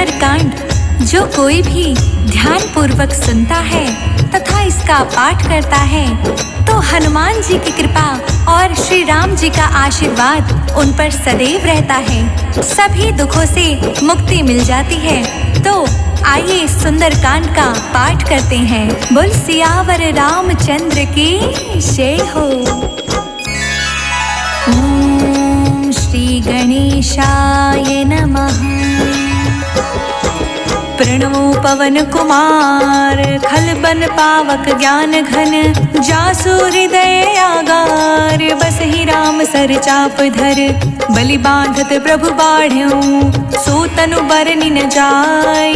सुंदरकांड जो कोई भी ध्यान पूर्वक सुनता है तथा इसका पाठ करता है तो हनुमान जी की कृपा और श्री राम जी का आशीर्वाद उन पर सदैव रहता है। सभी दुखों से मुक्ति मिल जाती है। तो आइए सुंदरकांड का पाठ करते हैं। बोल सियावर रामचंद्र की जय हो। ओम श्री गणेशाय नमः। प्रणमो पवन कुमार खल बन पावक ज्ञान घन जासु हृदय आगार बसहि राम सर चाप धर बलि बांधत प्रभु बाढ़ऊ सो तनु बरनि न जाय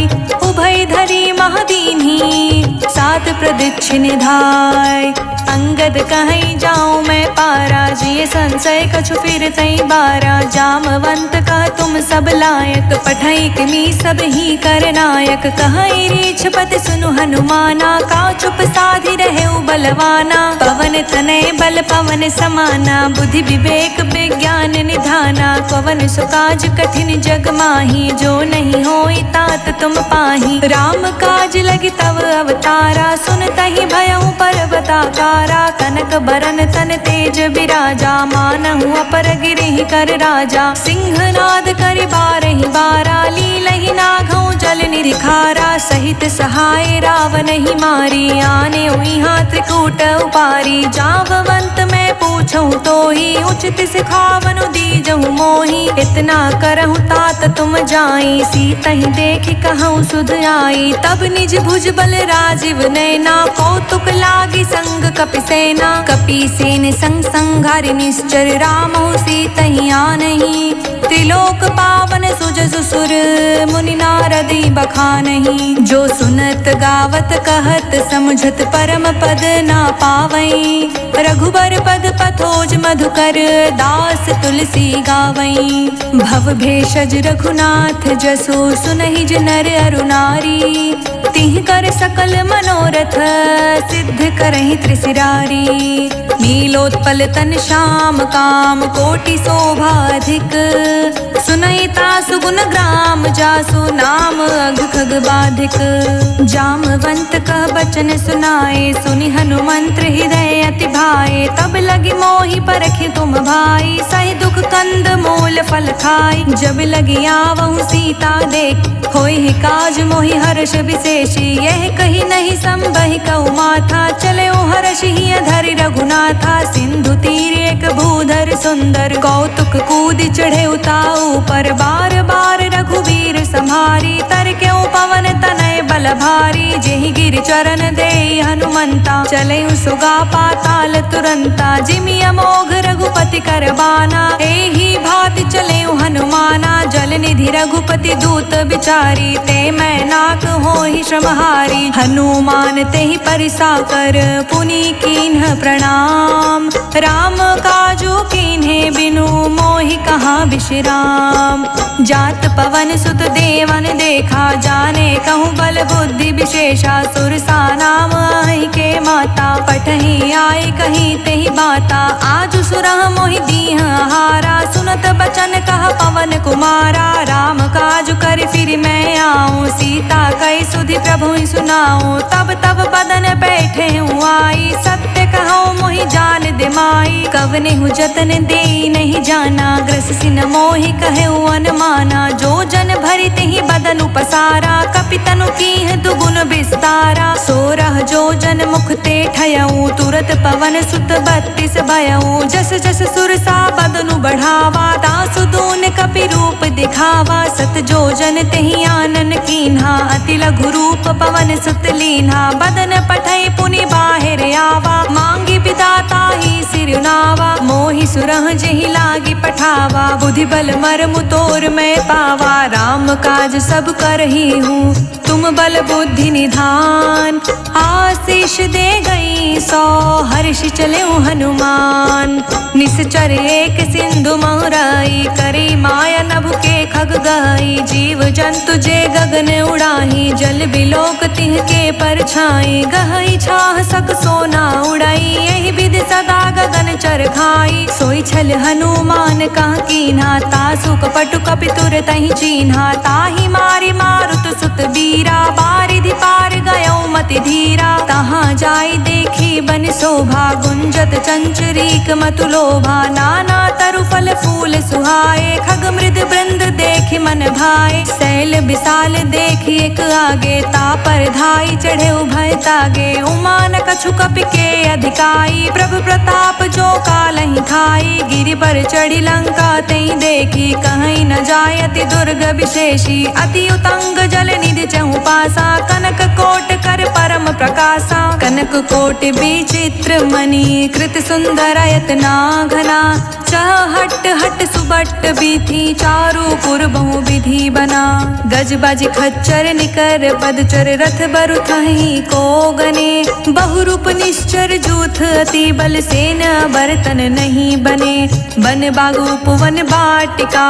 उभय धरी महादीन्ही सात प्रदक्षिण धाय अंगद कहीं जाऊं मैं पारा जिये संशय कछु फिर तई बारा जामवंत कह तुम सब लायक पठई किमी सब ही कर नायक कहीं रीछ पति सुनु हनुमाना का चुप साधि रहे बलवाना पवन तनय बल पवन समाना बुद्धि विवेक विज्ञान निधाना कवन सुकाज कठिन जग माही जो नहीं होई तात तुम पाही राम काज लगी तव अवतारा सुन तहि भयउ पर्वताकारा कनक बरन तन तेज बिराजा मानहु अपर गिरिहि कर राजा सिंहनाद करि बारहि बारा लीलहि नाघउ जल निरिखारा सहित सहाय रावण ही मारी आने उइहा त्रिकूट उपारी जाववंत मैं पूछूं तो ही उचित सिखावनु दीजहु मोही इतना करहु तात तुम जाई सीतहि देखि कहूँ सुध आई तब निज भुज बल राजीव नैना कौतुक लागी संग कपि सेना कपि सेन संग संघारि निश्चर रामहु सीतहि आनहि त्रिलोक पावन सुजसु सुर मुनि नारदी बखानहि जो सुनत गावत कहत समुझत परम पद ना पावई रघुबर पद पथोज मधुकर दास तुलसी गावई भव भेषज रघुनाथ जसो सुनहि नर अरु नारी तिह कर सकल मनोरथ सिद्ध करहि त्रिशिरारी नीलोत्पल तन श्याम काम कोटि शोभाधिक सुनैता सुगुन ग्राम जासु नाम अघ खग बाधिक जामवंत कह बचन सुनाए सुनि हनुमंत हृदय अति भाए तब लगी मोहि परखि तुम भाई सहि दुख कंद मूल फल खाई जब लगी आवहु सीता देख होई काज मोहि हर्ष विशेषी यह कही नहीं संबहि कहु माथा चले हर्षि धरि रघुनाथा सिंधु तीर एक भूधर सुंदर कौतुक कूद चढ़े उताऊ पर बार बार रघुवीर संहारी तर क्यों पवन तनय बल भारी जेहि गिर चरण दे हनुमंता चले सुगा पाताल तुरंता जिमि अमोघ रघुपति करबाना एहि भाति चले हनुमाना जल निधि रघुपति दूत बिचारी ते मैं नाक होहि श्रमहारी हनुमान तेहि परिसा कर पुनि कीन्ह प्रणाम राम काजू कीन्हे बिनु मोहि कहाँ विश्राम जात पवन सुत देवन देखा जाने कहूँ बल बुद्धि विशेषा सुरसा नाम आहि के माता पठहि आए कहीं तेहि बाता आज सुरह मोहि दीह हारा सुनत बचन कह पवन कुमारा राम काज कर फिर मैं आऊँ सीता कई सुधि प्रभु सुनाऊँ तब तब बदन बैठे हूँ आई सत्य कहूँ मोहि जान दिमाई कवने हूँ जतन दे नहीं जाना ग्रस सिन मोहि कहे अनुमाना जो जन भरि तेहि बदन उपसारा कपि तनु कीह दुगुन विस्तारा सोरह जो जन मुख ते ठयऊ तुरत पवन सुत 32 भयऊ जस जस सुरसा बदनु बढ़ावा तासु दून कपि रूप दिखावा सत जो जन तेहि आनन कीन्हा अति लघु रूप पवन सुत लीन्हा बदन पठई पुनि बाहिर आवा मांगी विदाता ही सिरुनावा मोहि सुरह जेहि लागी पठावा बुद्धि बल मर्म तोर मैं पावा राम काज सब करही हूँ तुम बल बुद्धि निधान आशीष दे गई सौ हर्ष चले हनुमान निश्चर एक सिंधु महुराई करी माया नभ के खग गई, जीव जंतु जे गगन उड़ाही, जल बिलोक तिह के परछाई, गहई छाह सक सोना उड़ाई, यही विधि सदा गगन चर खाई, सोई छल हनुमान कह कीन्हा, तासु कपटु कपितुर तहि चीन्हा, ताहि मारी मारुत सुत बीरा, बारिधि पार गयो मति धीरा, तहाँ जाई देखी बन शोभा, गुंजत चंचरीक मतु लोभा, नाना तरु फल फूल सुहाए, खग मृद वृंद देखि मन भाए, शैल विशाल देखि एक आगे, तापर धाई चढ़े उभय तागे, उमा न कछु कपि के अधिकाई, प्रभु प्रताप जो कालहि खाई, गिरि पर चढ़ी लंका तई देखी, कहीं न जाय अति दुर्ग विशेषी, अति उतंग जल निधि चहु पासा, कनक कोट कर परम प्रकाशा, कनक कोट विचित्र मणि, कृत सुंदर यतना घना, चहट हट सुबट बीथी, चारु पुर बहु विधि बना, गज बज खच्चर निकर पदचर, रथ बरु थहि को गने, बहुरूप निश्चर जूथ, अति बल सेन बर्तन नहीं बने, बन बागुप वन बाटिका,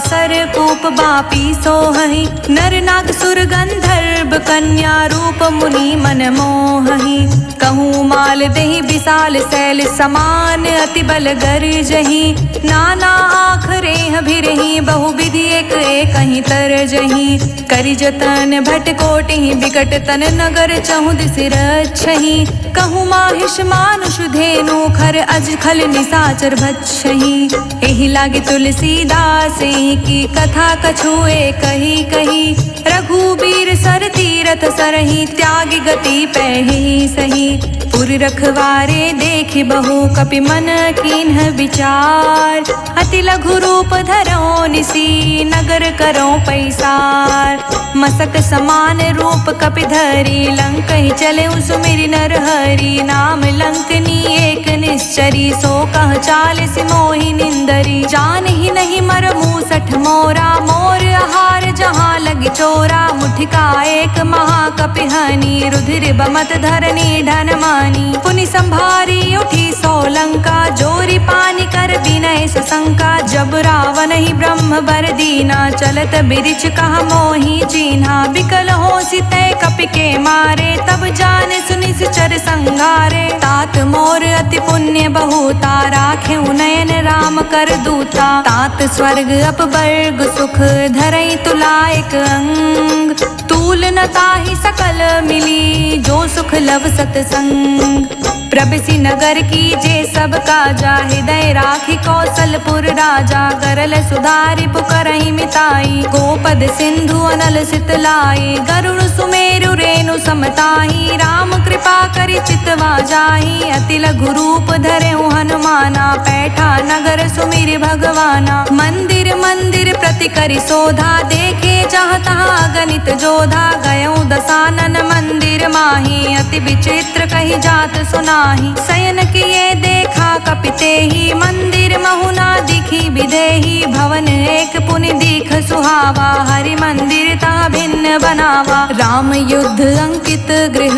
सर कूप बापी सोहहि, नर नाग सुर गंधर्व कन्या, रूप मुनि मन मोहहि, कहूँ माल देहि विशाल शैल समान, अति बल गरजहि, नाना आखरे भिरहि, बहु विधि एक कहीं तरजहि, करि जतन भट कोटि विकट तन, नगर चहु दिस रक्षहि, कहूँ माहिष मानुष धेनु, खर अज खल निसाचर भक्षहि, एहि लागे तुलसीदास की कथा कछुए कही कही, रघुबीर सर तीरथ सरहि, त्यागी गति पैहि सही, पुर रखवारे देखि बहु, कपि मन कीन्ह विचार, अति लघु रूप धरो निसी, नगर करो पैसार, मसक समान रूप कपि धरी, लंक ही चले सुमिरि नर हरि, नाम लंकनी एक निश्चरी, सो कह चालिस मोहि निंदरी, जान ही नहीं मर मूसठ मोरा, मोर आहार जहाँ लगी चोरा, मुठिका एक महाकपि हनि, रुधिर बमत धरनी ढन मानी, पुनि संभारी उठी सोलंका, जोरी पानी कर विनय सशंका, जब रावण ही ब्रह्म बर दीना, चलत बिरिछ कहा मोहि चीन्हा, बिकल हो सिते कपि के मारे, तब जाने सुनि चर संगारे, तात मोर अति पुण्य बहुता, राखे नयन राम कर दूता, तात स्वर्ग अपवर्ग सुख, धरई तुलायक अंग, तूल न ताहि सकल मिली, जो सुख लव सतसंग, प्रबिसी नगर की जे सब काजा, हृदय राखी कौशलपुर राजा, करल सुधारि पुकरहि मिताई, गोपद सिंधु अनल सितलाई, गरुड़ सुमेरु रेणु समताही, राम कृपा करि चितवा जाहि, अति लघु रूप धरेउ हनुमाना, पैठा नगर सुमिरि भगवाना, मंदिर मंदिर प्रति करि शोधा, देखे जहाँ तहाँ गणित जोधा, गयउ दसानन मंदिर माही, अति विचित्र कही जात सुनाही, शयन किए देखा कपि तेहि, मंदिर महुना दिखी विदेही, भवन एक पुनि दीख सुहावा, हरि मंदिर ता भिन्न बनावा, राम युद्ध अंकित गृह,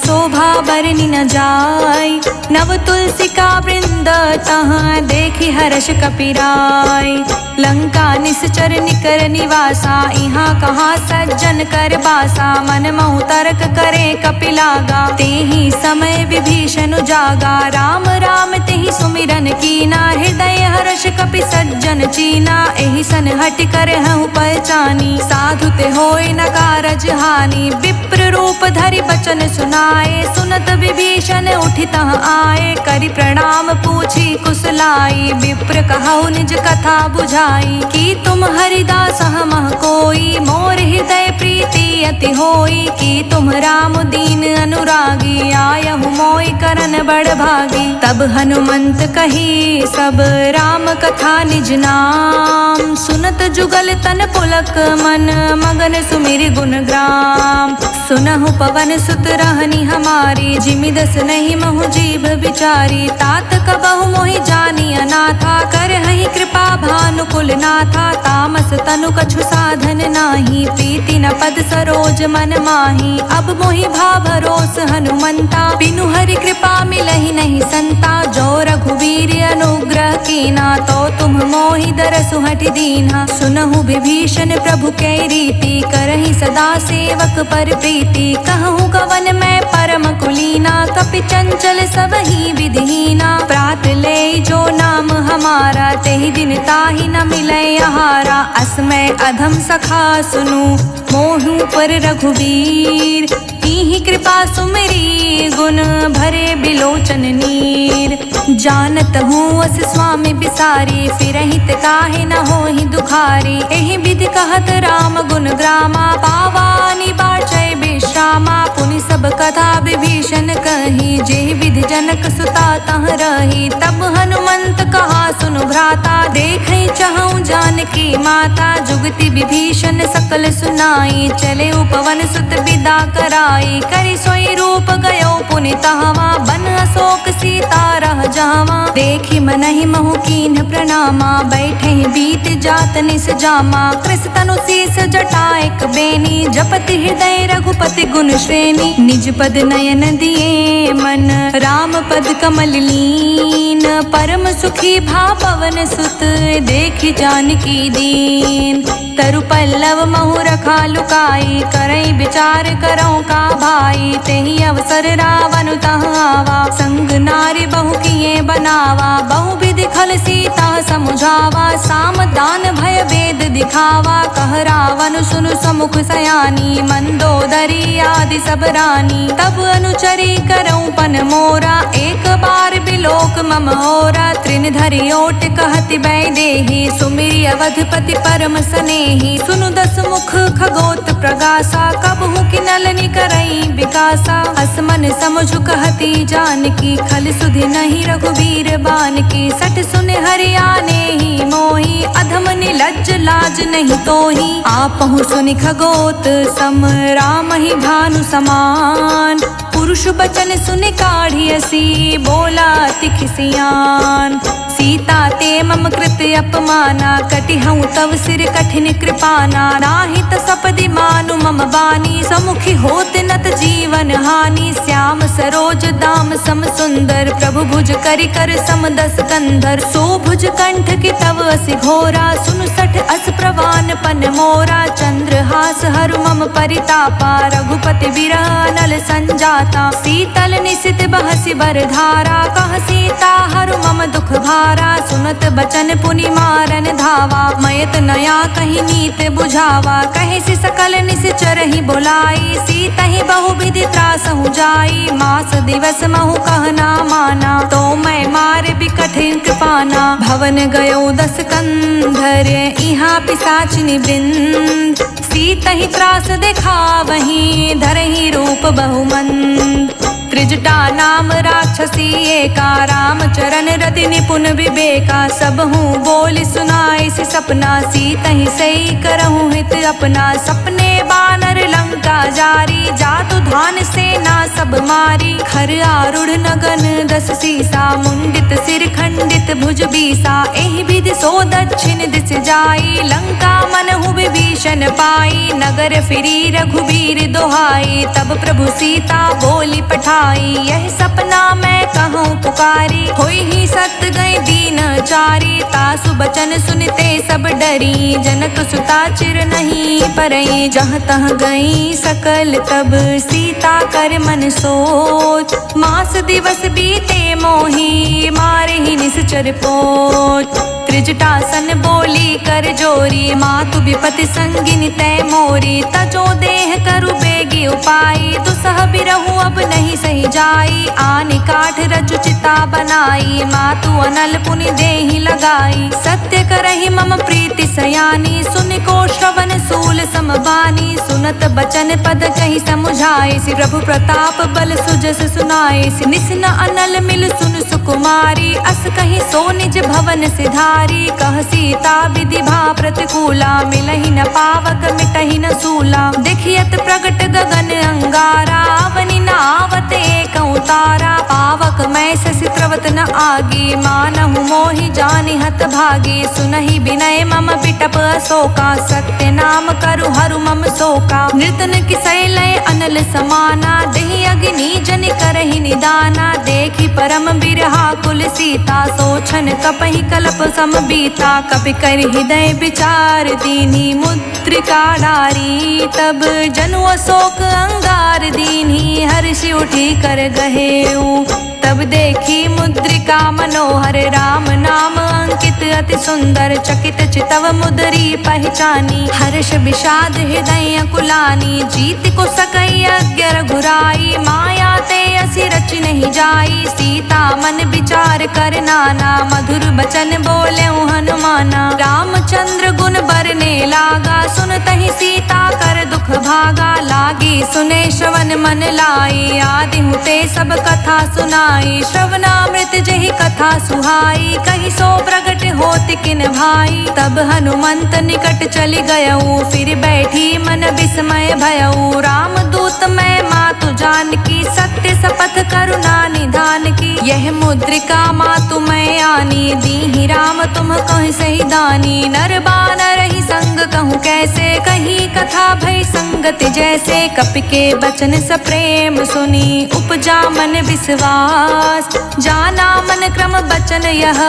शोभा बरनि न जाय, नव तुलसी का वृंद तहाँ देखी हर्ष कपिराय, लंका निश्चर निकर निवासा, यहाँ कहा सज्जन कर बासा, मन महु तर्क करे कपिलागा, तेहि समय विभीषण जागा, राम राम तेहि सुमिरन कीना, हृदय हर्ष कपि सज्जन चीना, एहि सन हट कर हूँ पहचानी, साधु ते होय न कारज हानि, विप्र रूप धरि बचन सुनाए, सुनत विभीषण उठि तह आए, करि प्रणाम पूछी कुशलाई, विप्र कहु निज कथा बुझाई, कि तुम हरिदास हमह कोई, मोर हृदय प्रीति अति होई, कि तुम राम दीन अनुरागी, आयहु मोहि करन बड़ भागी, तब हनुमंत कही सब राम कथा निज नाम, सुनत जुगल तन पुलक मन, मगन सुमिरि गुण ग्राम, सुनहु पवन सुत रहनी हमारी, जिमि दस नहीं महु जीभ विचारी, तात कबहु मोहि जानी अनाथा, करहि कृपा भानुकुल नाथा, तामस तनु कछु साधन नाही, प्रीति न पद सरोज मन माही, अब मोहि भाव भरोस हनुमंता, बिनु हरि कृपा मिलहि नहीं संता, जो रघुवीर अनुग्रह कीना, तो तुम मोहि दरसु हठि दीन्हा, सुनहु विभीषण प्रभु कै रीति, करहि सदा सेवक पर प्रीति। कहूँ कवन मैं परम कुलीना, कपि चंचल सबहि विधिहीना। प्रात ले जो नाम हमारा, तेहि दिन ताहि न मिलै आहारा। असमय अधम सखा सुनु, मोहु पर रघुवीर। कीन्ही कृपा सुमिरी, गुण भरे बिलोचन नीर। जानत हूँ अस स्वामी बिसारी, फिरहित काहे न होहि दुखारी। एहि विधि कहत राम गुण ग्रामा, पावानि बाचै विश्रामा। पुनि सब कथा विभीषण कही, जेहि विधि जनक सुता तह रही। तब हनुमंत कहा सुनु भ्राता, देखै चहु जानकी माता। जुगति विभीषण सकल सुनाई, चले उपवन सुत विदा कराई। करि सोई रूप गयो पुनि तहवा, बन अशोक सीता रह जावा। देखि मनहि महु कीन्ह प्रणामा, बैठे बीत जात निस जामा। कृस तनु शीस जटाएक बेनी, जपति हृदय रघुपति गुण श्रेणी। निज पद नयन दिए मन, राम पद कमल लीन। परम सुखी भा पवन सुत, देखि जानकी दीन। तरु पल्लव महु रखा लुकाई, करई विचार करौ का भाई। तेहि अवसर रावण तहाँ आवा, संग नारी बहु किए बनावा। बहु विधि खल सीता समुझावा, साम दान भय वेद दिखावा। कह रावण सुनु समुख सयानी, मंदोदरी आदि सब रानी। तब अनुचरी करौ पन मोरा, एक बार बिलोक मम होरा। त्रिन धरि ओट कहति बैदेही, सुमिरि अवधपति परम सनेही। सुनु दस मुख खगोत प्रगासा, कबहु किनलनि करई विकासा। असमन समझु कहती जानकी, खल सुधि नहीं रघुवीर बानकी। सठ सुन हरियाने ही मोही, अधम निलज्ज लाज नहीं तोही। आपहु सुनि खगोत सम, राम ही भानु समान। पुरुष बचन सुनि काढ़ियसी, बोला अति खिसियान। सीता ते मम कृत अपमाना, कटिहउँ तव सिर कठिन कृपाना। नाहित सपदि मानु मम बानी, समुखी होत नत जीवन हानि। श्याम सरोज दाम सम सुंदर, प्रभु भुज करि कर सम दस कंधर। सो भुज कंठ की तव असि घोरा, सुनु सठ अस प्रवान पन मोरा। चंद्रहास हरु मम परितापा, रघुपति बिरह अनल संजाता। शीतल निशित बहसि बरधारा, कह सीता हरु मम दुख भारा। सुनत बचन पुनि मारन धावा, मयत नया कही नीत बुझावा। कहे से सकल निश्चर ही बुलाई, सीता ही बहु विधि त्रासहु जाई। मास दिवस महु कहना माना, तो मैं मार बिकठिन कृपाना। भवन गयो दस कंधर, इहाँ पिशाचिनी वृंद। सीता ही त्रास दिखावहीं, धरहि रूप बहुमंद। त्रिजटा नाम राक्षसी एका, राम चरण रति निपुण विवेका। सबहु बोली सुनाई सि सपना, सीता ही सही करहु हित अपना। सपने बानर लंका जारी, जातु धान सेना सब मारी। खर आरूढ़ नगन दस सीसा, मुंडित सिर खंडित भुज बीसा। एहि विधि सो दक्षिण दिस जाई, लंका मनहु विभीषण पाई। नगर फिरी रघुवीर दोहाई, तब प्रभु सीता बोली पठाई। यह सपना मैं कहूँ पुकारी, होई ही सत गई दीन चारी। तासु बचन सुनते सब डरी, जनक सुता चिर नहीं परई। जहाँ तह गई सकल तब, सीता कर मन सोच। मास दिवस बीते मोही, मारे ही निश्चर पोच। त्रिजटासन बोली कर जोरी, मातु विपति संगिनी तै मोरी। तजो देह करु बेगी उपाई, दुसह बिरहु अब नहीं सही जाई। आनि काठ रचु चिता बनाई, मातु अनल पुनि देहि लगाई। सत्य करहि मम प्रीति सयानी, सुनि को श्रवण सूल समबानी। सुनत बचन पद कहि समुझाए, सि प्रभु प्रताप बल सुजस सुनाए। सि निस्न अनल मिल सुन सुकुमारी, अस कहि सो निज भवन सिधारी। कह सीता विधि भा प्रतिकूला, मिलहि न पावक मिटहि न सूला। देखियत प्रगट गगन अंगारा, अवनि न आवत एक तारा। पावक मैं शशि त्रवत न आगी, मानहु मोहि जानि हत भागी। सुनहि विनय मम बिटप अशोका, सत्य नाम करु हरु मम शोका। नृतन किसै लय अनल समाना, देहि अग्नि जनि करहि निधाना। निदाना, देखी परम बिरहा कुल सीता, सोचन कपहि कल्प सम बीता, कपि कर हृदय विचार दीन्ही मुद्रिका डारी, तब जनु अशोक अंगार दीन्ही, हर्षि उठी कर गहेऊ, तब देखी मुद्रिका मनोहर, राम नाम अंकित अति सुंदर, चकित चितव मुदरी पहचानी, हर्ष विषाद हृदय कुलानी, जीत को सकई अज्ञ रघुराई, माया ते असी रच नहीं जाई, सीता मन विचार कर नाना, मधुर बचन बोले हनुमाना, रामचंद्र गुण बरने लागा, सुनतहि सीता कर दुख भागा, लागी सुने श्रवण मन लाई, आदि हुते सब कथा सुनाई, श्रवणामृत जहि कथा सुहाई, कहि सो प्रगट होत किन भाई, तब हनुमंत निकट चली गयऊ, फिर बैठी मन विस्मय भयऊ, राम दूत मैं मातु जानकी, सत्य शपथ करुणा निधान की, यह मुद्रिका मातु मैं आनी, दीहि राम तुम कहि सही दानी, नर बानर ही संग कहूँ कैसे, कही कथा भई संगत जैसे, कपि के बचन सप्रेम सुनी, उपजा मन विश्वास, जाना मन क्रम बचन यह,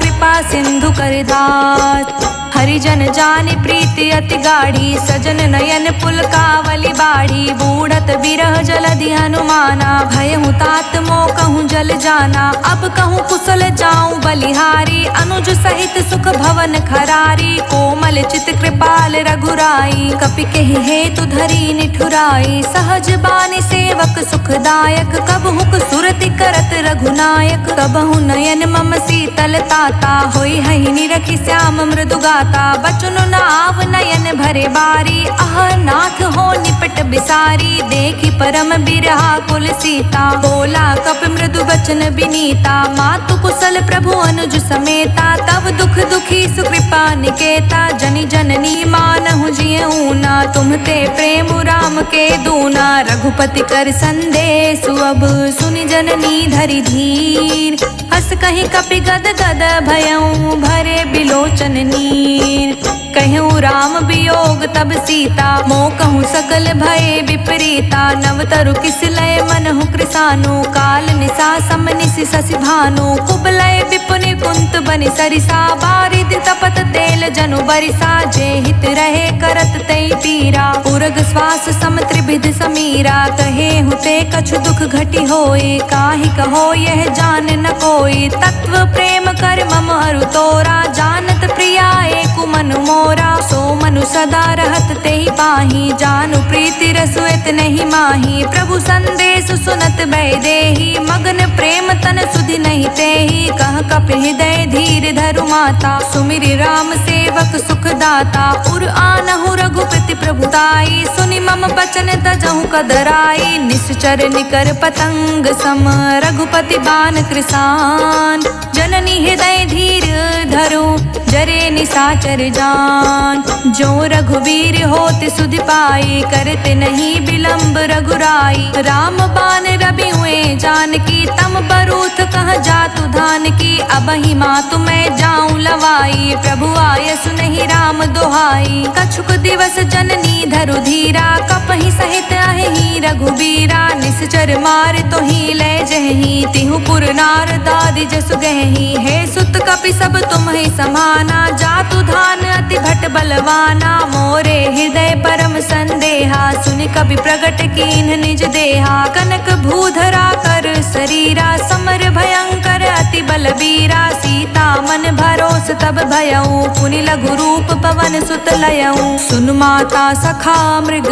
कृपा सिंधु कर दास, हरिजन जानि प्रीति अति गाढ़ी, सजन नयन पुलकावली बाढ़ी, बूढ़त बिरह जलधि हनुमाना, भयहु तात मोह कहूँ जल जाना, अब कहूँ कुशल जाऊँ बलिहारी, अनुज सहित सुख भवन खरारी, कोमल चित कृपाल रघुराई, कपि केहि हेतु धरी निठुराई, सहज बानी सेवक सुखदायक, कबहुक सुरति करत रघुनायक, कबहु नयन मम शीतल ताता, होई हहि निरखि श्याम मृदु गाता, बचनु नाव नयन भरे बारी, अह नाथ हो निपट बिसारी, देखी परम बिरहा कुल सीता, बोला कपि मृदु बचन बिनीता, मातु कुशल प्रभु अनुज समेता, तब दुख दुखी सुकृपा निकेता, जनि जननी मानहु जियऊ ना, तुम ते प्रेम राम के दूना, रघुपति कर संदेश अब सुनि जननी धरि धीर, हस कहीं कपि गद गद भयऊ, भरे बिलोचन नीर, कहूँ राम वियोग तब सीता, मोह कहूँ सकल भय विपरीता, नवतरु किस लय मनहु कृसानु, काल निशा सम निशि शशि भानु, कुबलय विपुनि कुंत बनि सरिसा, बारिद तपत तेल जनु बरिसा, जे हित रहे करत तई पीरा, उरग श्वास सम त्रिविध समीरा, कहे हुते कछु दुख घटी होए, काहि कहो यह जान न कोई, तत्व प्रेम कर मम अरु तोरा, जानत प्रिया एकु मनु मोरा, सो मनु सदा रहत तेहि पाही, जानु प्रीति रसु नहीं माही, प्रभु संदेश सुनत भय देहि, मगन प्रेम तन सुधि नहीं तेहि, कह कपि हृदय धीर धरु माता, सुमिरि राम सेवक सुख दाता, उर आनहु रघुपति प्रभुताई, सुनि मम बचन तजहु कदराई, निश्चर निकर पतंग सम, रघुपति बान कृसान, जननी हृदय धीर धरु, जरे निशाचर जान, जो रघुवीर होत सुधि पाई, करते नहीं विलंब रघुराई, राम बान रवि हुए जानकी, तम बरूथ कह जातु धान की, अबहि मातु मैं जाऊं लवाई, प्रभु आय सुनहि राम दोहाई, कछुक दिवस जननी धरु धीरा, कपहि सहित अहि रघुबीरा, निश्चर मार तो ही ले जहि, तिहु पुर नार दादि जसु गहि, हे सुत कपि सब तुम ही समाना, जातु धान अति भट बलवाना, मोरे हृदय परम संदेहा, सुनि कपि प्रगट कीन्ह निज देहा, कनक भूधरा कर शरीरा, समर भयंकर अति बलबीरा, सीता मन भरोस तब भयऊ, पुनि लघु रूप पवन सुत लयऊ, सुन माता सखा मृग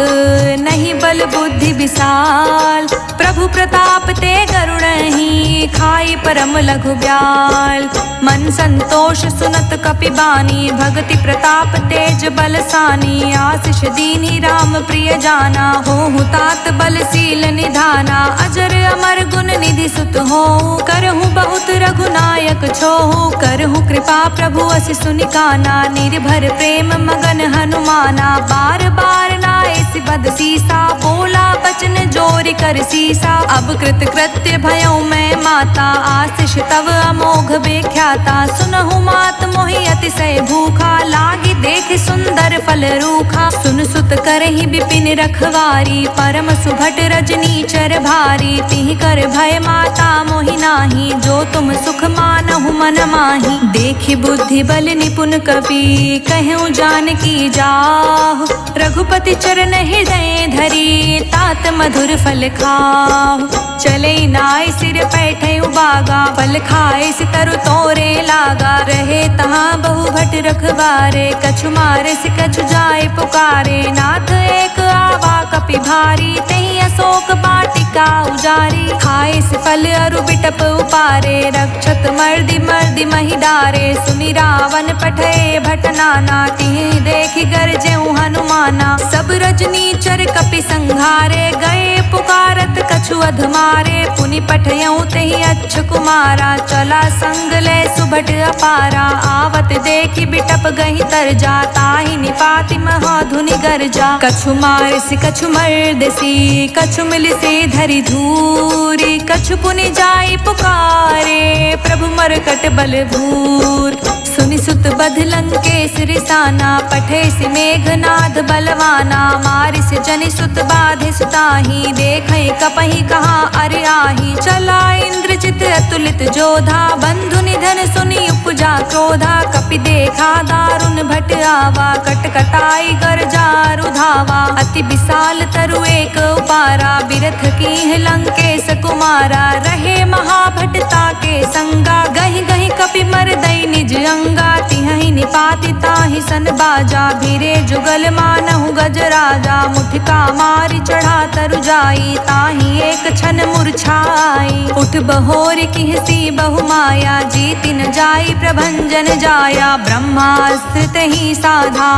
नहीं बल बुद्धि विशाल, प्रभु प्रताप ते गरुड़हि, खाई परम लघु ब्याल, मन संतोष सुनत कपि बानी, भगति प्रताप तेज बलसानी, आशीष दीनी राम प्रिय जाना, होहु तात बलशील निधाना, अजर अमर गुण निधि सुत हो, करहु बहुत रघुनायक छोहु, करहु कृपा प्रभु असि सुनि काना, निर्भर प्रेम मगन हनुमाना, बार बार नाए सिबद सीसा, बोला बचन जोर तोरि कर सीसा। अब कृत कृत्य भयउ मैं माता, आशीष तव अमोघ बेख्याता। सुनहु मात मोहि अतिशय भूखा, लागी देख सुंदर फल रूखा। सुन सुत करहि विपिन रखवारी, परम सुभट रजनी चर भारी। तिहि कर भय माता मोहि नाही, जो तुम सुख मानहु मन माही। देखि बुद्धि बल निपुण कपि, कहूँ जानकी जाहु। रघुपति चरण हृदय धरी, तात मधुर फल खाहु। चले नाय सिर पैठे उबागा, फल खाए सि तरु तोरे लागा। रहे तहाँ बहु भट रखवारे, कछु मारे सि कछु जाए पुकारे। नाथ एक आवा कपि भारी, तेहि अशोक वाटिका उजारी। खाए सि फल अरु बिटप उपारे, रक्षत मर्दि मर्दि महि डारे। सुनि रावण पठे भट नाना, तिहि देखि गरजेउ हनुमाना। सब रजनी चर कपि संघारे, गए पुकारत कछु अधमारे। पुनि पठयउ तेहि अच्छ कुमारा, चला संग ले सुभट अपारा। आवत देखि बिटप गहि तरजा, ताहि निपाति महाधुनि गरजा। कछु मारसि कछु मर्दसि, कछु मिलिसि धरि धूरि। कछु पुनि जाई पुकारे, प्रभु मरकट बल भूर। सुनि सुत बध लंकेश रिसाना, पठे सि मेघनाद बलवाना। मारिस जनि सुत बाधे सुताही, देखै कपहि कहाँ अरि आही। चला इंद्रजित अतुलित जोधा, बंधु निधन सुनि उपजा क्रोधा। कपि देखा दारुण भट आवा, कटकटाई गरजा रुधावा। अति विशाल तरु एक उपारा, बिरथ कीन्ह लंकेश कुमारा। रहे महाभटता के संगा, गहि गहि कपि मरदई निज अंगा। तिहि निपाति ताहि सन बाजा, भीरे जुगल मानहु गजराजा। मुठिका मारि चढ़ा तरु जाई, ताहि एक क्षण मूर्छाई। उठ बहोरि किहसी बहु माया, जीति न जाई प्रभंजन जाया। ब्रह्मास्त्र तेहि साधा,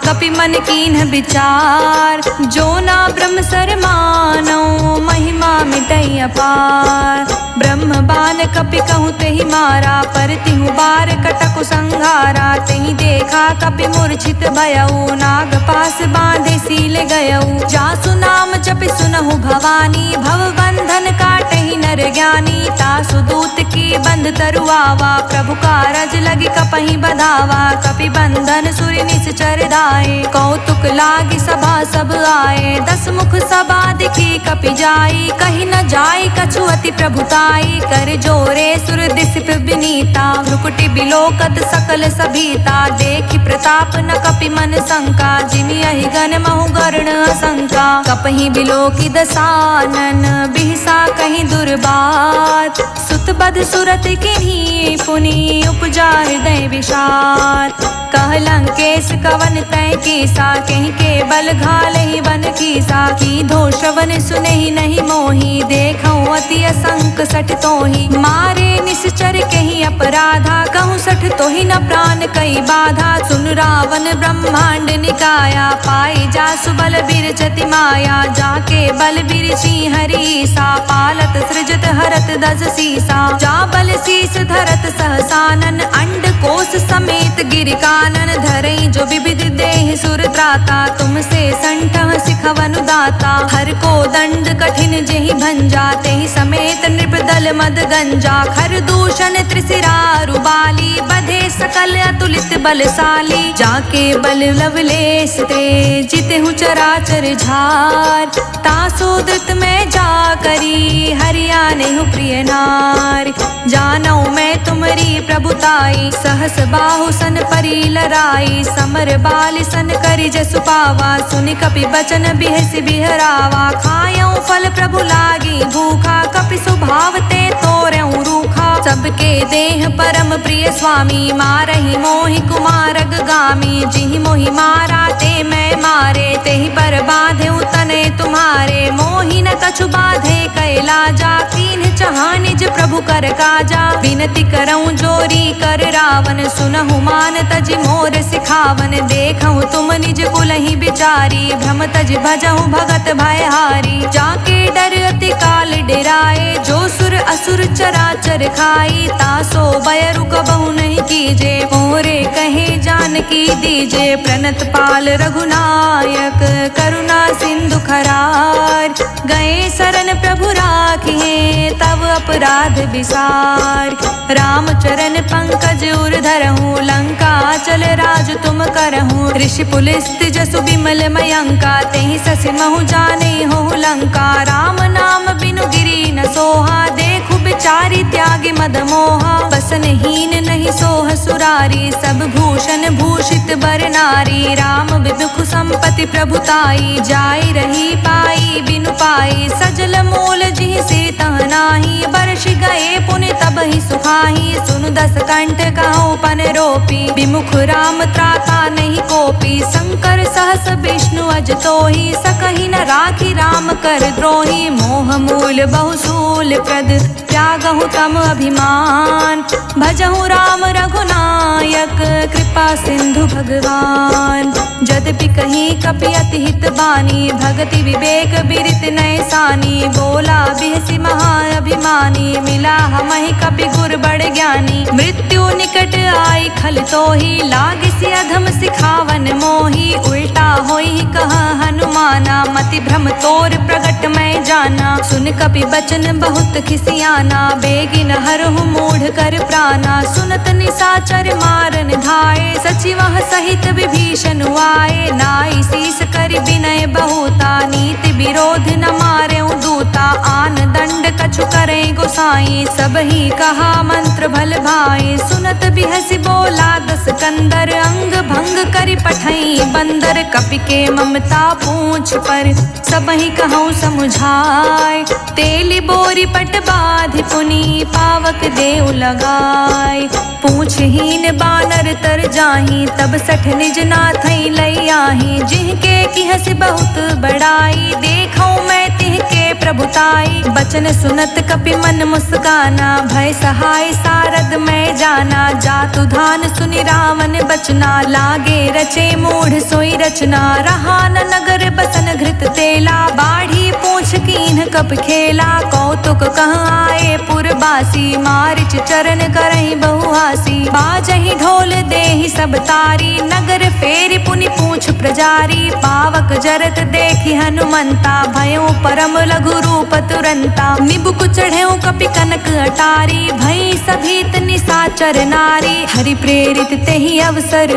कपि मन कीन्ह विचार। जो ना ब्रह्म सर मानौ, महिमा मिटई अपार। ब्रह्म बान कपि कहूँ तेहि मारा, पर तिहु बार कटकु संघारा। तेहि देखा कपि मूर्छित भयउ, नाग पास बांधे सीले गयउ। जासु नाम जपि सुनहु भवानी, भव बंधन काटहि नर ज्ञानी। तासु दूत की बंध तरु आवा, प्रभु कारज लगी कपहि बधावा। कपि बंधन सुरि निश्चर दाए, कौतुक लागी सभा सब आए। 10 मुख सभा दिखी कपि जाई, कहि न जाई कछु अति प्रभुताई। कर जोरे सुर दिसिप विनीता, भ्रुकुटि बिलोकत सकल सभीता। देखि प्रताप न कपि मन शंका, जिमि अहि गण महु गरुण असंका। कपहि बिलोकि दसानन, बिहसा कहि दुर्बात। सुत बध सुरत किन्ही, पुनि उपजा हृदय विषाद। कह लंकेश कवन तै कीसा, कहि के बल घालहि वन कीसा। कीधो श्रवण सुनहि नहीं मोहि, देखऊँ अति असंक सठ तोहि। मारे निश्चर कहि अपराधा, कहूँ सठ तोहि न प्राण कई बाधा। सुन रावण ब्रह्मांड निकाया, पाई जासु बल बिरचति माया। जाके बल बिरची हरीसा, पालत सृजत हरत 10 सीसा। जा बल शीस धरत सहसानन, अंड कोश समेत गिर कानन। धरई जो विविध देह सुर त्राता, तुमसे संठह सिखवनु दाता। हर को दंड कठिन जेहि भंजा, तेहि समेत नृपदल मद गंजा। खर दूषण त्रिशिरा रुबाली, बधे सकल अतुलित बलशाली। जाके बल लवलेश ते, जितेहु चराचर झार। तासो धृत में जा करी, हरियानेहु प्रिय नार। जानौ मैं तुमरी प्रभुताई, सहस बाहु सन परी लराई। समर बाल सन करि जसु पावा, सुनि कपि बचन बिहसि बिहरावा। खायऊ फल प्रभु लागी भूखा, कपि स्वभाव ते तोरऊ रूखा। सबके देह परम प्रिय स्वामी, मारहि मोहि कुमारग गामी। जिहि मोहि मारा ते मैं मारे, तेहि पर बाधेउ तनय तुम्हारे। मोहि न कछु बाधे कैला जा, कीन्ह चहा निज प्रभु कर काजा। विनती करऊं जोरी कर रावण, सुनहु मान तज मोर सिखावन। देखऊं तुम निज कुलहि बिचारी, भ्रम तज भजहु भगत भयहारी। जाके डर अति काल डेराए, जो सुर असुर चराचर खाई। तासो भय रुक बहु नहीं कीजे, मोरे कहे जानकी दीजे। प्रणत पाल रघुनायक, करुणा सिंधु खरार। गए शरण प्रभु राखिए, तब अपराध विसार। राम चरण पंकज उर धरहूँ, लंका चल राज तुम करहूँ। ऋषि पुलिस्त जसु विमल मयंका, तेहि ससि महु जाने हो लंका। राम नाम बिनु गिरि न सोहा, देखु बिचारी त्यागी मद मोहा। बसनहीन नहीं सोह सुरारी, सब भूषण भूषित बर नारी। राम विदुख संपत्ति प्रभुताई, जाय रही पाई बिनु पाई। सजल मूल जिहि से तह नाही, बरष गए पुनि तब ही सुखाही। सुनु दस कंठ कहूँ पन रोपी, विमुख राम त्राता नहीं कोपी। शंकर सहस विष्णु अज तोहि, सकहि न राखी राम कर द्रोही। मोह मूल बहुसूल प्रद, त्यागहु तम अभिमान। भजहु राम रघुनायक, कृपा सिंधु भगवान। यद्यपि कहीं कपि अति हित बानी, भगति विवेक बिरित नय सानी। बोला बिहसि महाअभिमानी, मिला हमहि कपि गुर बड़ ज्ञानी। मृत्यु निकट आई खल तोहि, लागिसि अधम सिखावन मोहि। उल्टा होई कहा हनुमाना, मति भ्रम तोर प्रगट मैं जाना। सुन कपि बचन बहुत खिसियाना, बेगिन हरहु मूढ़ कर प्राणा। सुनत निशाचर मारन धाये, सचिवह सहित विभीषण आए। नाई शीस कर विनय बहुता, नीति विरोध न मारे दूता। आन दंड कछु करे गोसाई, सब ही कहा मंत्र भल भाई। सुनत बिहसि बोला दस कंदर, अंग भंग करि पठई बंदर। कपि के ममता पूछ पर, सब ही कहूँ समुझाय। तेली बोरी पट बाधि पुनि, पावक देव लगाय। पूछहीन बानर तर जाही, तब सठ निज नाथई लई आही। जिहके किहसि बहुत बड़ाई, देखऊँ मैं तिहके प्रभुताई। बचन सुनत कपि मन मुस्काना, भय सहाय सारद मैं जाना। जातु धान सुनि रावण बचना, लागे रचे मूढ़ सोई रचना। रहा न नगर बसन घृत तेला, बाढ़ी पूछ कीन्ह कप खेला। कौतुक कहाँ आए पुरबासी, मारिच चरण करहि बहुहासी। बाजहि ढोल देहि सब तारी, नगर फेरि पुनि पूछ प्रजारी। पावक जरत देखि हनुमंता, भयो परम लघु रूप तुरंता। निबुक चढ़ेऊ कपि कनक अटारी, भई सभीत निशाचर नारी। हरि प्रेरित तेहि अवसर,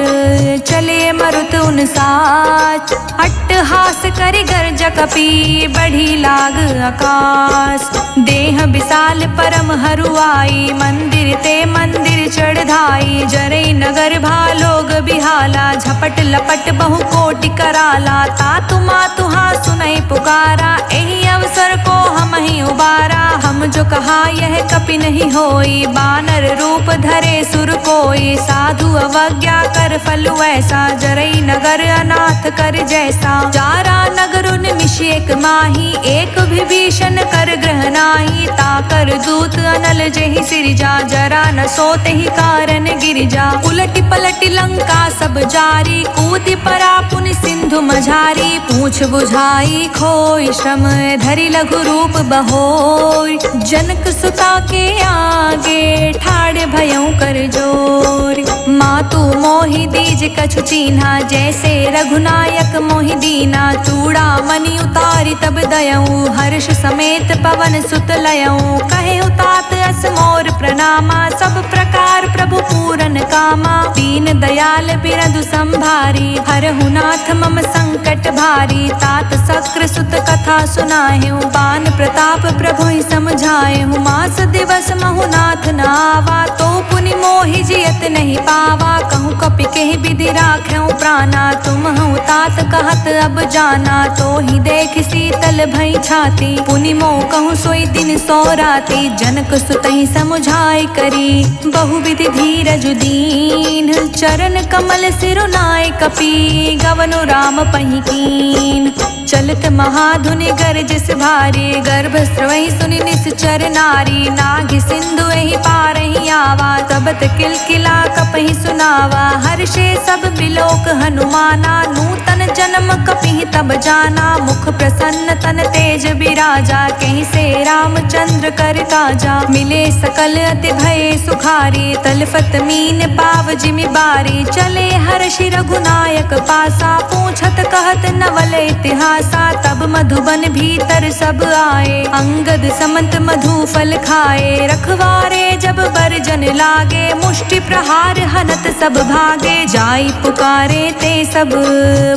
चले मरुत उन साच। अट्टहास करि गर्ज कपि, बढ़ी लाग आकाश। देह विशाल परम हरुआई, मंदिर ते मंदिर चढ़धाई। जरई नगर भालोग बिहाला, झपट लपट बहु कोटि कराला। तातु मातुहा सुनई पुकारा, एहि अवसर को हम ही उबारा। हम जो कहा यह कपि नहीं होई, बानर रूप धरे सुर कोई। साधु अवज्ञा कर फल ऐसा, जरई नगर अनाथ कर जैसा। चारा नगर निमिष एक माही, एक विभीषण कर ग्रह नाही। ताकर दूत अनल जेहि सिरजा, जरा न सोते ही कारण गिरिजा। उलटी पलटी लंका सब जारी, कूदि परा पुनि सिंधु मझारी। पूछ बुझाई खोई श्रम, धरि लघु रूप बहोर। जनक सुता के आगे, ठाड़ भयउ कर जोर। मातु मोहि दीज कछु चीन्हा, जैसे रघुनायक मोहि दीना। चूड़ा मणि उतारी तब दयऊ, हर्ष समेत पवन सुत लयऊ। कहे तात अस मोर प्रणामा, सब प्रकार प्रभु पूरन कामा। दीन दयाल बिरधु संभारी, हरहु नाथ मम संकट भारी। तात सक्र सुत कथा सुनाहेऊ, बान प्रताप प्रभु ही समझाएहूँ। मास दिवस महु नाथ न आवा, तो पुनि मोहि जियत नहीं पावा। कहूँ कपि केहि विधि राखेऊ प्राणा, तुम हूँ तात कहत अब जाना। तो ही देख शीतल भई छाती, पुनि मोह कहूँ सोई दिन सो राती। जनक सुतहि समुझाई करी, बहुविधि धीरज दीन। चरण कमल सिरुनाय कपि, गवनु राम पहि कीन। चलत महाधुनि गरजस भारी, गर्भ स्रवहि सुनि निश्चर नारी। नाग सिंधु एहि पारहि आवा, तबत किलकिला कपहि सुनावा। हर्षे सब बिलोक हनुमाना, नूतन जन्म कपिहि तब जाना। मुख प्रसन्न तन तेज बिराजा, कहीं से रामचंद्र कर काजा। मिले सकल अति भय सुखारी, तलफत मीन पाव जिमि बारी। चले हर्षि रघुनायक पासा, पूछत कहत नवल इतिहासा। तब मधुबन भीतर सब आए, अंगद समंत मधु फल खाए। रखवारे जब बरजन लागे, मुष्टि प्रहार हनत सब भागे। जाई पुकारे ते सब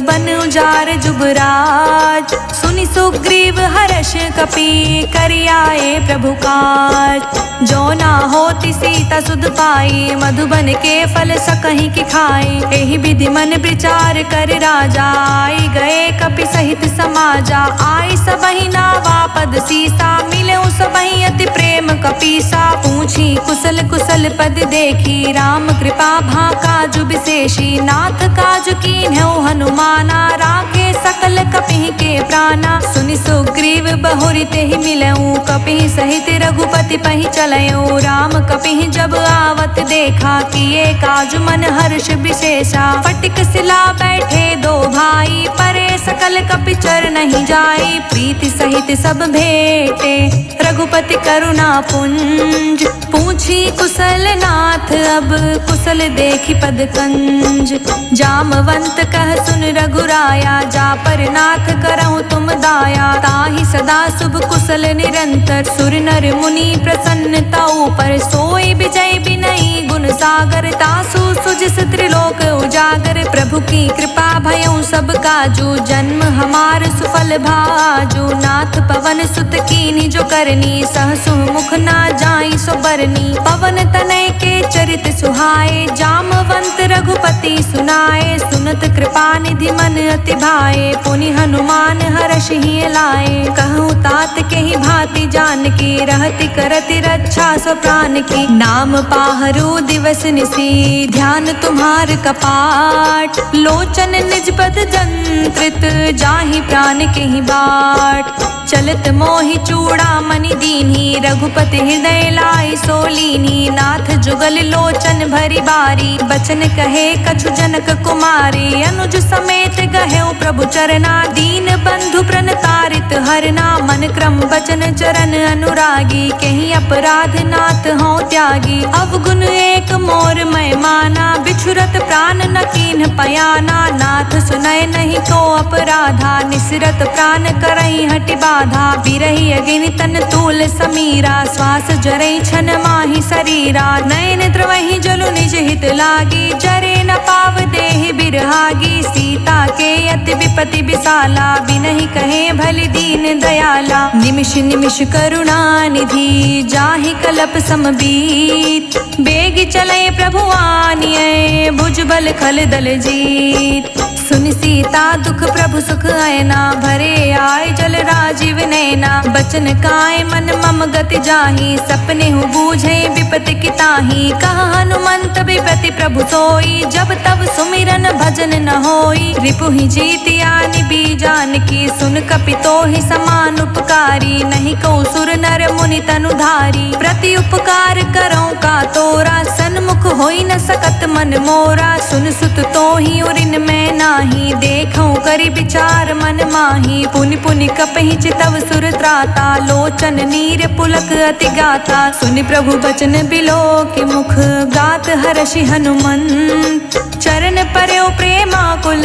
बन उजार जुबराज, सुनि सुग्रीव हर्ष कपि करि आए प्रभु काज। जो ना होति सीता सुध पाई, मधुबन के फल सकहि की खाई। एहि विधि मन विचार कर राजा, आई गए कपि सहित समाजा। आई सबहि नावा पद सीसा, मिले सबहि अति प्रेम कपीसा। पूछी कुशल कुशल पद देखी, राम कृपा भा काजु विशेषी। नाथ काजु कीन्हु हनुमाना, राखे सकल कपिहि के प्राणा। सुनि सुग्रीव बहुरि तेहि मिलऊँ, कपिहि सहित रघुपति पहि चलऊँ। राम कपिहि जब आवत देखा, किए काजु मन हर्ष विशेषा। फटिक सिला बैठे दो भाई, परे सकल कपि चर नहीं जाई। प्रीति सहित सब भेटे, रघुपति करुणा पुंज। पूछी कुशल नाथ अब, कुशल देखी पद कंज। जामवंत कह सुन रघुराया, जा पर नाथ करऊँ तुम दाया। ताहि सदा शुभ कुशल निरंतर, सुर नर मुनि प्रसन्नता ऊपर। सोई विजय बिनई गुण सागर, तासु सुजिस त्रिलोक उजागर। प्रभु की कृपा भयउ सब काजू, जन्म हमार सुफल भाजू। नाथ पवन सुत कीन्ही जो करनी, सहसु मुख ना जाई सो बरनी। पवन तनय के चरित सुहाए, जामवंत रघुपति सुनाए। सुनत कृपा निधि मन अति भाए, पुनि हनुमान हर्षहि लाए। कहूँ तात के ही भांति जानकी, रहति करति रक्षा सो प्राण की। नाम पाहरु दिवस निसी, ध्यान तुम्हार कपाट। लोचन निज पद जंत्रित, जाहि प्राण के ही बाट। चलत मोहि चूड़ामणि दीन्ही, रघुपति हृदय लाई सोलीनी। नाथ जुगल लोचन भरी बारी, बचन कहे कछु जनक कुमारी। अनुज समेत गहेउ प्रभु चरना, दीन बंधु प्रणतारित हरना। मन क्रम बचन चरण अनुरागी, कहीं अपराध नाथ हो त्यागी। अवगुण एक मोर मैं माना, बिछुरत प्राण न कीन्ह पयाना। नाथ सुनय नहीं को अपराधा, निसरत प्राण करहि हटि बाधा। बिरहि अगिनि तन तूल समीरा, श्वास जरई छन माहि शरीरा। नयन द्रवहि जलु निज हित लागी, जरे न पाव देहि बिरहागी। सीता के अति विपति विशाला, बिनहि कहे भलि दीन दयाला। निमिष निमिष करुणा निधि, जाहि कलप समबीत। बेग चले प्रभु आनिए, भुजबल खल दल जीत। सुन सीता दुख प्रभु सुख आयना, भरे आय जल राजीव नैना। बचन काय मन मम गति जाहि, सपने हु बूझे विपति की ताहि। कहा हनुमंत विपति प्रभु सोई, जब तब सुमिरन भजन न होई। रिपुहि जीतिया निबी जानकी, सुन कपि तोहि समान उपकारी। नहीं को सुर नर मुनि तनुधारी, प्रति उपकार करऊँ का तोरा। सन्मुख होई न सकत मन मोरा, सुन सुत तोहि उरिन में नाही। देखऊँ करि विचार मन माही, पुनि पुनि कपहि चितव सुर त्राता। लोचन नीर पुलक अति गाथा, सुनि प्रभु बचन बिलो के मुख। गात हर्षि हनुमंत, चरण पर्यो प्रेमाकुल।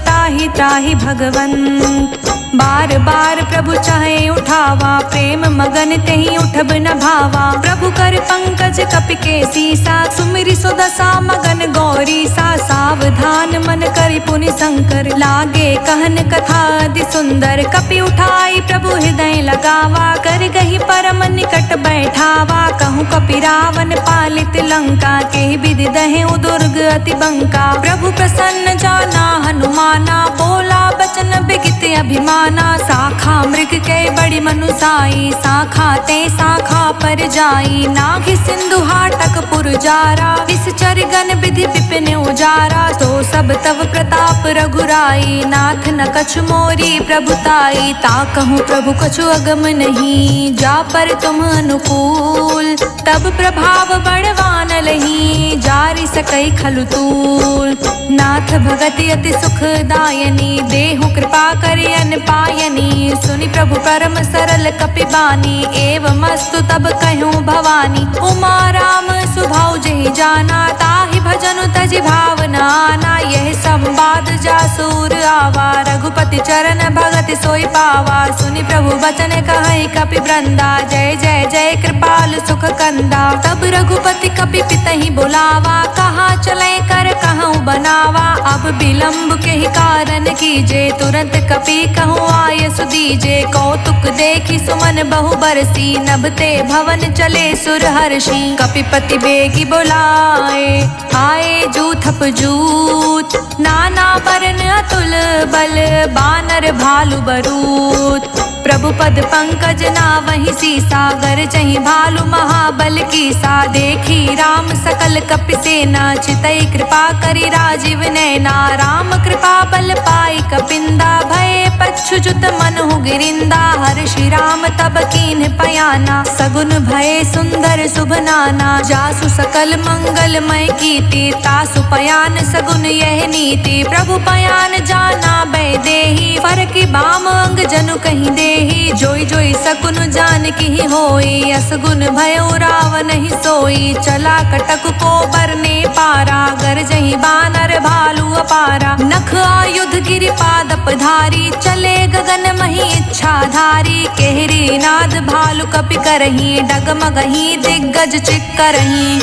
ताहि त्राहि भगवंत, बार बार प्रभु चाहे उठावा। प्रेम मगन तेहि उठब न भावा। प्रभु कर पंकज कपि के सीसा, सुमिरि सुदशा मगन गौरी सा। सावधान मन करि पुनि शंकर, लागे कहन कथा अति सुंदर। कपि उठाई प्रभु हृदय लगावा, कर गही परम निकट बैठावा। कहूँ कपि रावण पालित लंका, के विधि दहेउ दुर्ग अति बंका। प्रभु प्रसन्न जाना हनुमाना, बोला बचन बिगित अभिमाना, शाखा मृग के बड़ी मनुसाई, शाखा ते शाखा पर जाई, नाघि सिंधु हाटक पुरजारा, निश्चर गण विधि विपिन उजारा, तो सब तव प्रताप रघुराई, नाथ न कछु मोरी प्रभुताई, ताकहूँ प्रभु कछु अगम नहीं, जा पर तुम अनुकूल, तब प्रभाव बड़वान लही, जारि सकई खलु तूल, नाथ भगति अति सुखदायनी, देहु कृपा करि अन पायनी, सुनि प्रभु परम सरल कपि बानी, एवमस्तु तब कहूँ भवानी, उमा राम सुभाउ जेहि जाना, ताहि भजनु तजि भावना आना, यह संवाद जासूर आवा, रघुपति चरण भगति सोई पावा, सुनि प्रभु बचन कहै कपि वृंदा, जय जय जय कृपाल सुख कंदा, तब रघुपति कपि पितहि बुलावा, कहाँ चले कर कहूँ बनावा, अब विलम्ब के ही कारण कीजे, तुरंत कपि कहूँ आय सुदीजे, कौतुक देखी सुमन बहु बरसी, नभते भवन चले सुर हर्षि, कपिपति बेगी बुलाए, आए जूथप जूत, नाना बरन अतुल बल, बानर भालु बरूत, प्रभु पद पंकज नावहि सीसा, गरजहि भालु महाबल कीसा, देखी राम सकल कपि सेना, चितई कृपा करि राजीव नैना, राम कृपा बल पाई कपिंदा, भय पच्छुजुत मनहु गिरिंदा, हर्षि राम तब कीन्ह पयाना, सगुन भय सुंदर शुभ नाना, जासु सकल मंगलमय कीर्ति, तासु पयान सगुन यह नीति, प्रभु पयान जाना बै देहि, फरकि बाम अंग जनु कहीं देहि, जोई जोई सकुन जान की होई, असगुन भयो रावण ही सोई, चला कटक को बरने पारा, गरजहि बानर भालु अपारा, नख आयुध गिरि पादप धारी, चले गगन मही इच्छाधारी, केहरी नाद भालु कपि करही, डगमगही दिग्गज चिक्करही,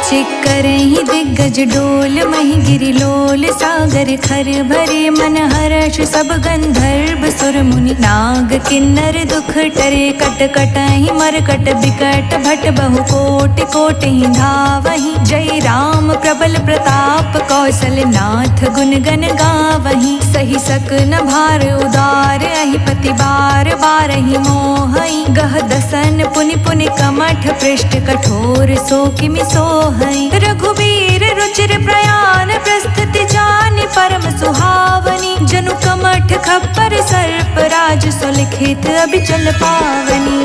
चिक्करहि दिग्गज डोल, मही गिरि लोल, सागर खर भरे, मन हर्ष सब गंधर्व सुर मुनि, नाग किन्नर दुख टरे, कट कटहि मरकट बिकट, भट बहु कोटि कोटि धावहि, जय राम प्रबल प्रताप, कौशल नाथ गुण गण गावहि, सही सकन भार उदार, अहिपति बार बारहि मोहई, गह दसन पुनि पुनि कमठ, पृष्ठ कठोर सो किमि सोहई, रघुबीर रुचिर प्रयाण, प्रस्तुति जानि परम सुहावनी, जनु कमठ खप्पर सर्प राज, सुलिखित अभिचल पावनी,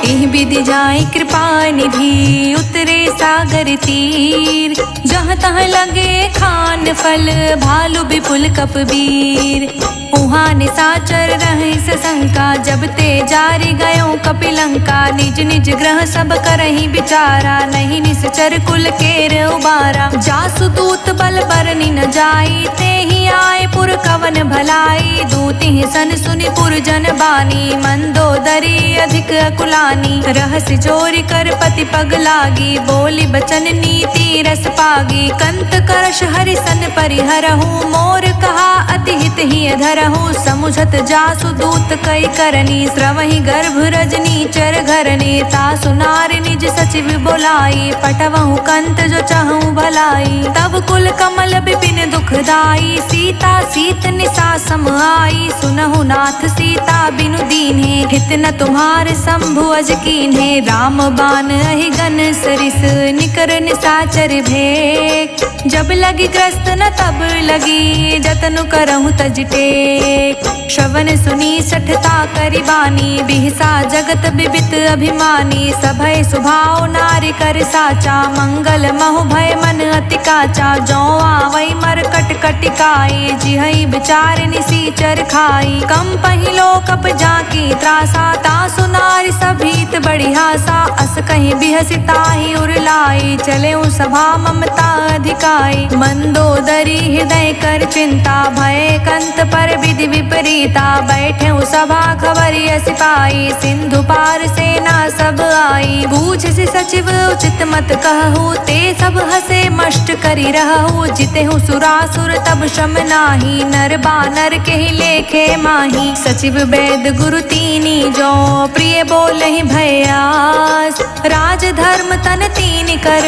एहि विधि जाय कृपा निधि, उतरे सागर तीर, जहाँ तहाँ लगे खान फल, भालु विपुल कपबीर, उहाँ निशाचर रहे सशंका, जब ते जारि गयो कपिलंका, निज निज ग्रह सब करहि विचारा, नहीं निश्चर कुल केर उबारा, जासु दूत बल बरनि न जाई, ते ही आए पुर कवन भलाई, दूति सन सुनि पुर जन बानी, मंदोदरी अधिक अकुलानी, रहस्य चोरी कर पति पग लागी, बोली बचन नीति रस पागी, कंत करश हरि सन परिहरहु, मोर कहा अति हित ही धरहु, समुझत जासु दूत कई करनी, स्रवहि गर्भ रजनी चर घरने, तासु नारि निज सचिव बोलाई, पटवहु कंत जो चाहूं भलाई, तब कुल कमल विपिन दुखदाई, सीता सीत निसा सम आई, सुनहु नाथ सीता बिनु दीन्हे, हित न तुम्हार शंभु अज कीन्हे, राम बान अहि गन सरिस, निकर निसाचर भेक, जब लगी ग्रस्त न तब लगी, जतनु करहु तज टेक, श्रवण सुनी सठता करि बानी, बिहसा जगत बिबित अभिमानी, सभय सुभाव नारि कर साचा, मंगल महु भय मन अति काचा, जो आवै मरकट कटिकाई, जिहै विचार निसीचर खाई, कम पहिलो कप जाकी त्रासा, तासु नारि सभीत बड़ी हासा, अस कहीं बिहसिताहि उरलाई, चले सभा ममता अधिकाई, मंदोदरी हृदय कर चिंता, भय कंत पर विधि विपरीता, बैठे सभा खबरिय सिपाही, सिंधु पार सेना सब आई, बूझ से सचिव उचित मत कहु, ते सब हसे मष्ट करि रहु, जितेहु सुरासुर तब शम नाही, नर बानर के ही लेखे माही, सचिव वेद गुरु तीनी जो, प्रिय बोलहि भयास, राज धर्म तन तीन कर,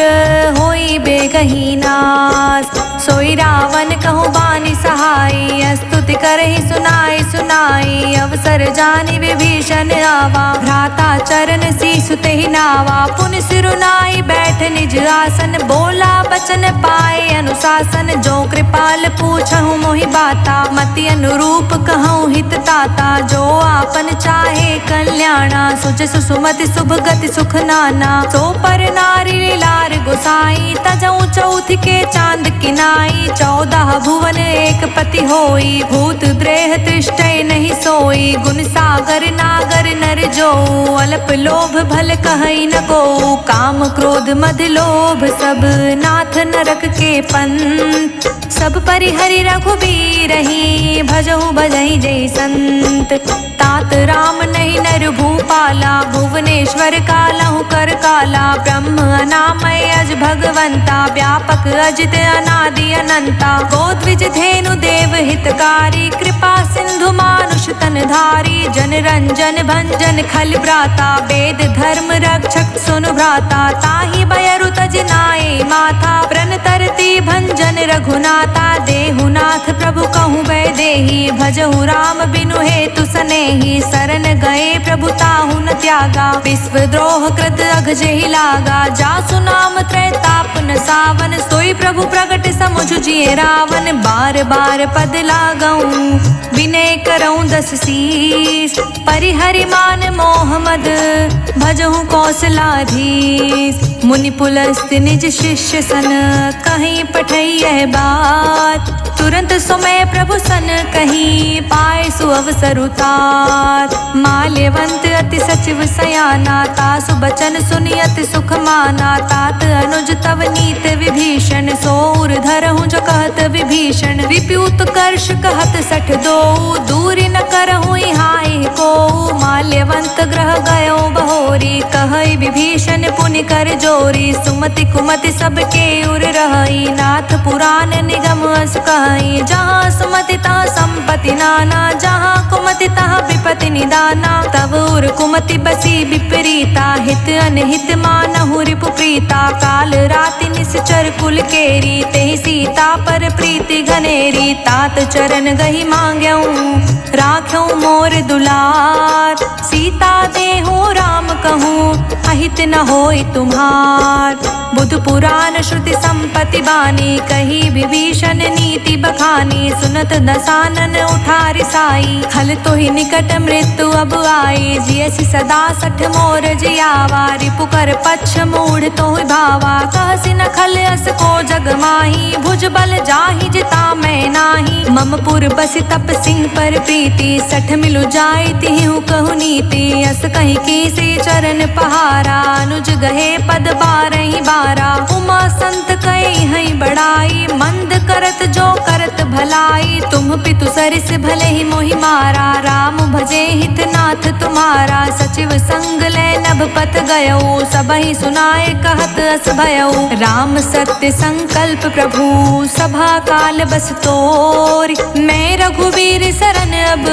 होई बेगही नास, सोई रावण कहूँ बानी सहाय, स्तुति करहि सुनाई सुनाई, सुनाई, अवसर जानि विभीषण आवा। भ्राता चरण सीसु तेहि नावा, पुनि सिरुनाई बैठ निज आसन। बोला बचन पाए अनुशासन, जो कृपाल पूछहु मोहि बाता। मति अनुरूप कहूँ हित ताता, जो आपन चाहे कल्याणा। सुजसु सुमति शुभ गति सुख नाना, सो पर नारी लार गोसाई। तजऊ चौथ के चांद किनाई, 14 भुवन एक पति होई। भूत द्रेह तृष्टय नहीं सोई, गुण सागर नागर नर जो। अल्प लोभ भल कहई न को, काम क्रोध मद लोभ सब। नाथ नरक के पंथ, सब परिहरि रघुबीर रही। भजहु भजहि जय संत, तात राम नहीं नर भूपाला। भुवनेश्वर कालहु कर काला, ब्रह्म अनामय अज भगवंता। व्यापक अजित अनादि अनंता, गोद्विज धेनु देव हितकारी। कृपा सिंधु मानुष तन धारी, जन रंजन भंजन खल भ्राता। वेद धर्म रक्षक सुनु भ्राता, ताहि बयरु तज नाये माथा। प्रण तरती भंजन रघुनाथा, देहुनाथ प्रभु कहूँ वैदेही। भजहु राम बिनु हेतु सनेही, शरण गए प्रभु ताहु न त्यागा। विश्व द्रोह कृत अघ जेहि लागा, जासु नाम त्रैताप न सावन। सोई प्रभु प्रगट समुझ जिए रावण, बार बार पद लागऊं विनय करऊं 10 शीस। परिहरि मान मोह मद, भजहु कौशलाधीश। मुनि पुलस्त निज शिष्य सन, कहीं पठई यह बात। तुरंत समय प्रभु सन कहीं, पाए सु अवसर उतार। माल्यवंत अति सचिव सयाना, तासु बचन सुनि अति सुख माना। तात अनुज तव नीत विभीषण, सोर धरहु जो कहत विभीषण। विप्यूत कर्ष कहत 62, दूरि न करहु हाय को। माल्यवंत ग्रह गयो बहोरी, कहई विभीषण पुनि कर जोरी। सुमति कुमति सबके उर रहई, नाथ पुराण निगम अस कहई। जहाँ सुमति तहाँ संपत्ति नाना, जहाँ कुमति तहाँ विपत्ति निदाना। तब उर कुमति बसी विपरीता, हित अनहित मानहु रिपु प्रीता। काल राति निश्चर कुल केरी, तेहि सीता पर प्रीति घनेरी। तात चरण गही मांग्यऊं, राख्यऊं मोर दुलार। सीता देहु राम कहूँ, अहित न होई तुम्हार। बुध पुराण श्रुति संपत्ति बानी, कही विभीषण नीति बखानी। सुनत दसानन उठारि साई, खल तो ही निकट मृत्यु अब आई। जियसि सदा 60 मोर जियावा, रिपु कर पक्ष मूढ़ तो भावा। कहसि न खल अस को जग माही, भुज बल जाहि जिता मैं नाही। मम पुर बसि तप सिंह पर प्रीति, 60 मिलु जाई तिहु कहु नीति। अस कहीं की से चरण पहारा, अनुज गहे पद 12 बारा। उमा संत कई हई बड़ाई, मंद करत जो करत भलाई। तुम पितु सरिस भले ही मोहि मारा, राम भजे हित नाथ तुम्हारा। सचिव संग ले नभ पथ गयो, सबहि सुनाए कहत अस भयो। राम सत्य संकल्प प्रभु, सभा काल बस तोर। मैं रघुवीर सरन अब,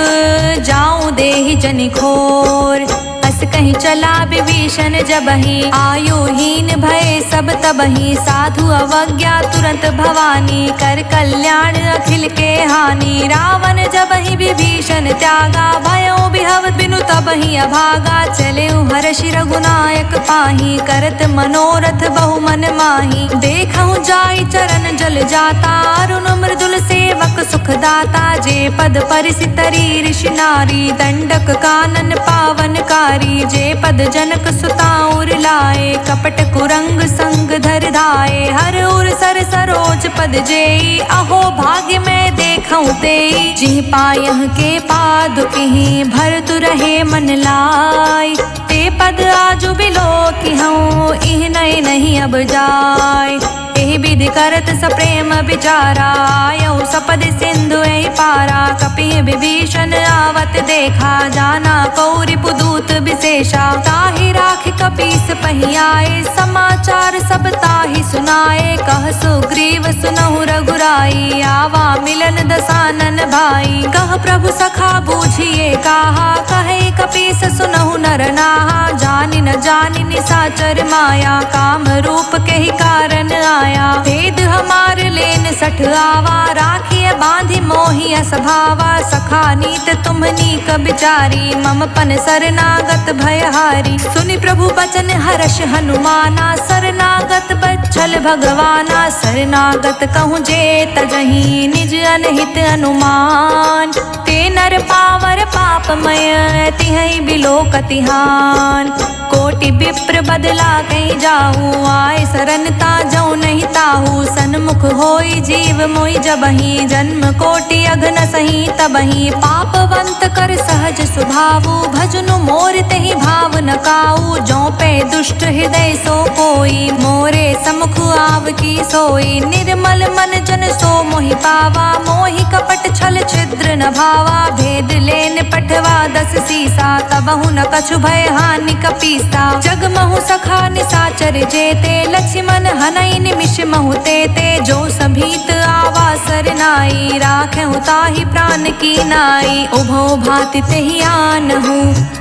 जाऊं देहि जनि खोर। अस कहीं चला विभीषण जबहि, आयुहीन भय सब तबहि। साधु अवज्ञा तुरंत भवानी, कर कल्याण अखिल के हानि। रावण जबहि विभीषण त्यागा, भयो बिहव बिनु तबहि अभागा। चले हर्षि रघुनायक पाही, करत मनोरथ बहु मन माही। देखहु जाई चरण जल जाता, अरुण मृदुल सेवक सुखदाता। जे पद परिसि तरी ऋषि नारी, दंडक कानन पावनकारी। जे पद जनक सुता उर लाए, कपट कुरंग संग धर धाए। हर उर सर सरोज पद जेई, अहो भाग्य में देखऊं तेई। जिह पायह के पादुकहि, भरतु रहे मन लाई। ते पद आजु बिलो कि हूँ, इह नय नहीं अब जाय। एहि विधि करत सप्रेम विचारा, आयऊ सपद सिंधु एहि पारा। कपि विभीषण आवत देखा, जाना कौरि पुदूत विशेषा। ताहि राखि कपीस पहियाए, समाचार सब ताहि सुनाए। कह सुग्रीव सुनहु रघुराई, आवा मिलन दसानन भाई। कह प्रभु सखा बूझिए काहा, कहे कपीस सुनहु नर नाहा। जानि न जानि निसाचर माया, काम रूप के ही कारण आया। आया। भेद हमार लेन सठ आवा, राखिय बांधि मोहि असभावा। सखा नीत तुम्हनी कबिचारी, मम पन शरणागत भयहारी। सुनि प्रभु बचन हर्ष हनुमाना, शरणागत बच्छल भगवाना। शरणागत कहूँ जे तजहि, निज अनहित अनुमान। ते नर पावर पापमय, तिहै बिलोकतिहान। कोटि विप्र बदला कहीं जाहू, आए शरण ताजऊ नहीं ताहू। सन्मुख होई जीव मोहि जबहि, जन्म कोटि अघन सही तबहि। पापवंत कर सहज स्वभावु, भजनु मोर तेहि भाव न काऊ। जो पे दुष्ट हृदय सो कोई, मोरे समुख आव की सोई। निर्मल मन जन सो मोहि पावा, मोहि कपट छल छिद्र न भावा। भेद लेन पठवा दस सीसा, तबहु न कछु भय हानि कपीसा। जग महु सखा निसाचर जेते, लक्ष्मण हनई निमिष महु तेते। जो सभीत आवा सरनाई, राखेहु ताहि प्राण की नाई। उभौ भांति तेहि आनहु,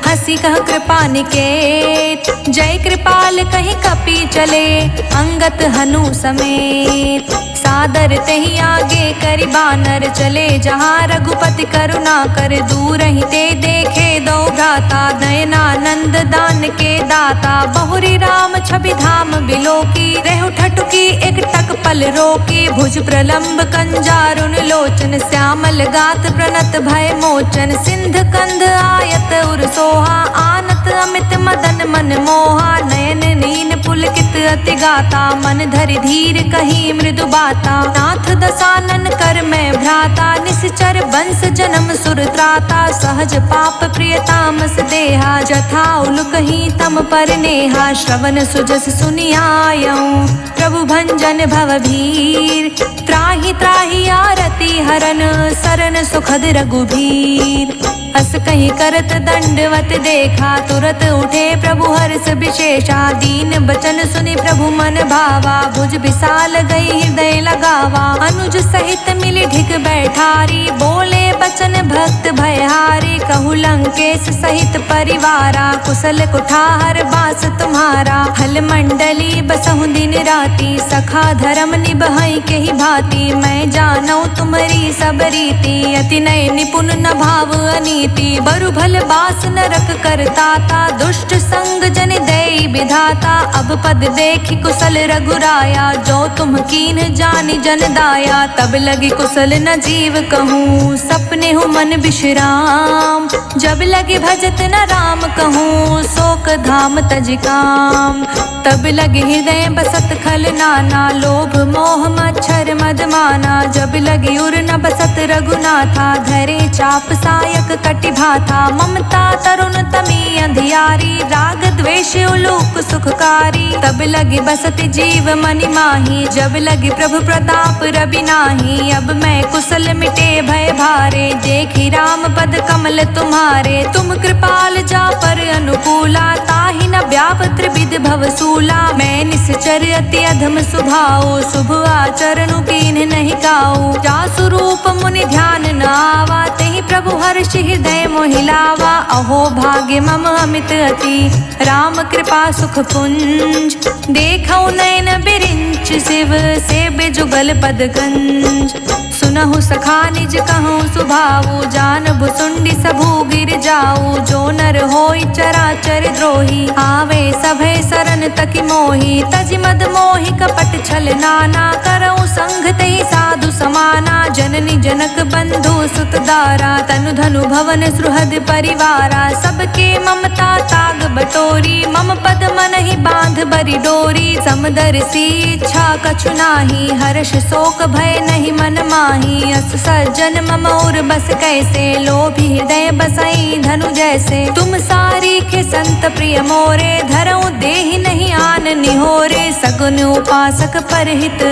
हंसी कह कृपा निकेत। जय कृपाल कहि कपि चले, अंगत हनु समेत। सादर तेहि आगे करि बानर चले, जहाँ रघुपति करुणा कर। दूर ही ते देखे दो भ्राता, नयनानंद दान के दाता। बहुरी राम छवि धाम बिलोकी, रेहु ठठुकी एक टक पल रोकी। भुज प्रलंब कंजारुन लोचन, श्यामल गात प्रणत भय मोचन। सिंध कंध आयत उर सोहा, आनत अमित मदन मन मोहा। नयन नीन पुलकित अति गाता, मन धरि धीर कही मृदु बाता। नाथ दसानन कर मैं भ्राता, निश्चर वंश जन्म सुर त्राता। सहज पाप प्रिय तामस देहा, जथा उलुकहि तम पर नेहा। श्रवण सुजस सुनि आयऊँ, प्रभु भंजन भव भीर। त्राहि त्राहि आरती हरन, सरन सुखद रघुबीर। अस कहीं करत दंडवत देखा, तुरत उठे प्रभु हर्ष विशेषा। दीन बचन सुनि प्रभु मन भावा, भुज विशाल गई हृदय लगावा। अनुज सहित मिली ढिग बैठारी, बोले बचन भक्त भयहारी। कहु लंकेश सहित परिवारा, कुशल कुठार बास तुम्हारा। हल मंडली बसहु दिन राति, सखा धर्म निबहै केहि भांति। मैं जानौ तुम्हारी सब रीति, अति नय निपुण न भाव अनीति। बरु भल बास नरक करताता, दुष्ट संग जन देई विधाता। अब पद देखि कुशल रघुराया, जो तुम कीन जानि जन दाया। तब लगी कुशल न जीव कहूँ, सपने हूँ मन विश्राम। जब लगे भजत न राम कहूँ, शोक धाम तज काम। तब लगे हृदय बसत खल नाना, लोभ मोह मच्छर मद माना। जब लगे उर न बसत रघुनाथा, धरे चाप सायक कटि भाथा। ममता तरुण तमी अंधियारी, राग द्वेष उलूक सुखकारी। तब लगे बसत जीव मनि माही, जब लगे प्रभु प्रताप रवि नाही। अब मैं कुशल मिटे भय भारे, देखी राम पद कमल तुम्हारे। तुम कृपाल जा पर अनुकूला, ताहि न व्याप त्रिविध भव सूला। मैं निश्चर अति अधम स्वभाव, शुभ आचरणु कीन्ह नहीं काऊ। जासु रूप मुनि ध्यान न आवा, तेहि प्रभु हर्ष हृदय मोहि लावा। अहो भाग्य मम अमित अति, राम कृपा सुख पुंज। देखौ नयन बिरिंच शिव, सेबे जुगल पद गंज। सुनहु सखा निज कहूँ सुभाऊ, जान भुसुंडी सबू गिर जाऊ। जो नर होई चराचर द्रोही, आवे सभय सरन तकि मोही। तजि मद मोहि कपट छल नाना, करऊँ संग तेहि साधु समाना। जननी जनक बंधु सुत दारा, तनु धनु भवन सुहृद परिवारा। सबके ममता ताग बटोरी, मम पद मन ही बांध बरी डोरी। समदर्शी इच्छा कछु नाही, हर्ष शोक भय नहीं मन माही। अस सज्जन मम और बस कैसे, लोभी हृदय बसई धनु जैसे। तुम सारी के संत प्रिय मोरे, धरऊँ देहि नहीं आन निहोरे। सगुन उपासक परहित,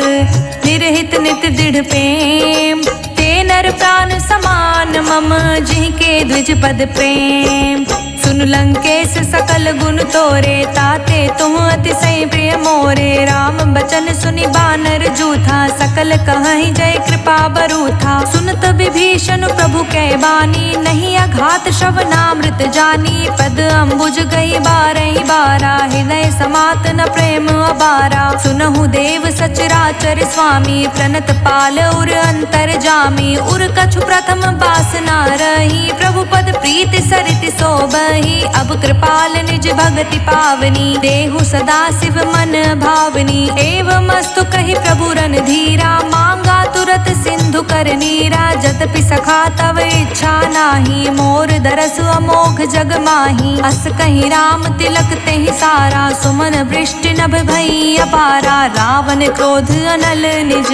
निरहित नित दृढ़ प्रेम। ते नर प्राण समान मम, जिनके द्विज पद प्रेम। सुन लंकेश सकल गुण तोरे, ताते तुम अतिशय प्रिय मोरे। राम बचन सुनि बानर जूथा, सकल कहहि जय कृपा बरूथा। सुनत विभीषण प्रभु कै बानी, नहीं घात श्रवणामृत जानी, पद अम्बुज गई बारहि बारा, हृदय समात न प्रेम अबारा। सुनहु देव सचराचर स्वामी, प्रणत पाल उर अंतर जामी। उर कछु प्रथम बासना रही, प्रभु पद प्रीति सरित सोबही। अब कृपाल निज भगति पावनी, देहु सदा शिव मन भावनी। एवं मस्तु कही प्रभु रन धीरा, मांगा तुरत सिंधु कर नीरा। जतपि सखा तव इच्छा नाही, मोर दरस अमोघ जग माही। अस कहीं राम तिलक तेहि सारा, सुमन वृष्टि नभ भई अपारा। रावण क्रोध अनल निज,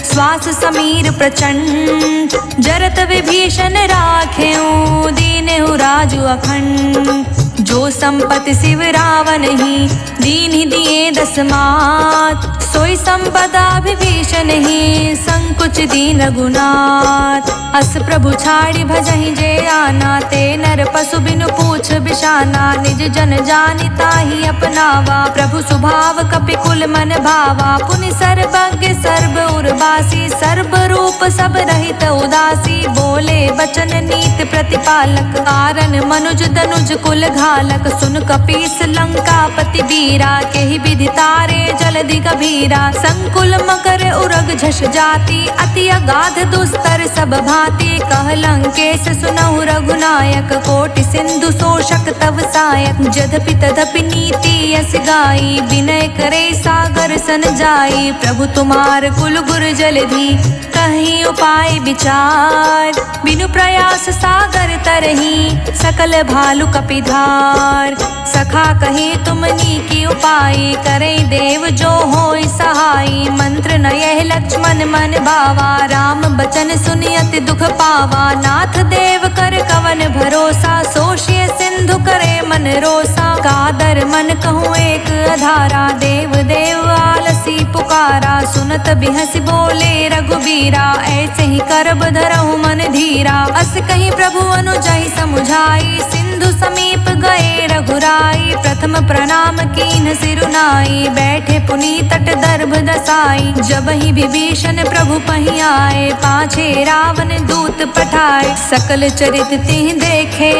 श्वास समीर प्रचंड। जरत विभीषण राखेऊ, दीनेहु राजु अखंड। जो संपत्ति शिव रावण ही, दीन्हि दिए दस मात। सोई संपदा विभीषण ही, संकुच दीन रघुनाथ। अस प्रभु छाड़ी भजहि जे आना, ते नर पशु बिनु पूछ बिशाना। निज जन जानि ताहि अपनावा, प्रभु स्वभाव कपि कुल मन भावा। पुनि सर्वज्ञ सर्व उर्वासी, सर्व रूप सब रहित उदासी। बोले बचन नीत प्रतिपालक, कारण मनुज दनुज कुल घालक। सुन कपीस लंकापति वीरा, केहि विधि तारे जलधि गभीरा। संकुल मकर उरग झष जाति, अति अगाध दुस्तर सब भांति। कह लंकेश सुनहु रघुनायक, कोटि सिंधु शोषक तव सायक। जदपि तदपि नीति यस गाई, विनय करे सागर सन जाई। प्रभु तुम्हार कुल गुर जलधि, कहीं उपाय विचार। बिनु प्रयास सागर तरही, सकल भालु कपिधार। सखा कही तुमनी की उपाय, करे देव जो होय सहाय। मंत्र न यह लक्ष्मण मन भावा, राम बचन सुनि अति दुख पावा। नाथ देव कर कवन भरोसा, सोषिय सिंधु करे मन रोसा। कादर मन कहूँ एक अधारा, देव देव आलसी पुकारा। सुनत बिहसि बोले रघुबीरा, ऐसे ही करब धरहु मन धीरा। अस कहीं प्रभु अनुजहि समुझाई, सिंधु समीप गए रघुराई। प्रथम प्रणाम कीन्ह सिरुनाई, बैठे पुनि तट दर्भ दसाई। जब ही विभीषण प्रभु पहि आए, पाछे रावण दूत पठाए। सकल चरित तिह देखे,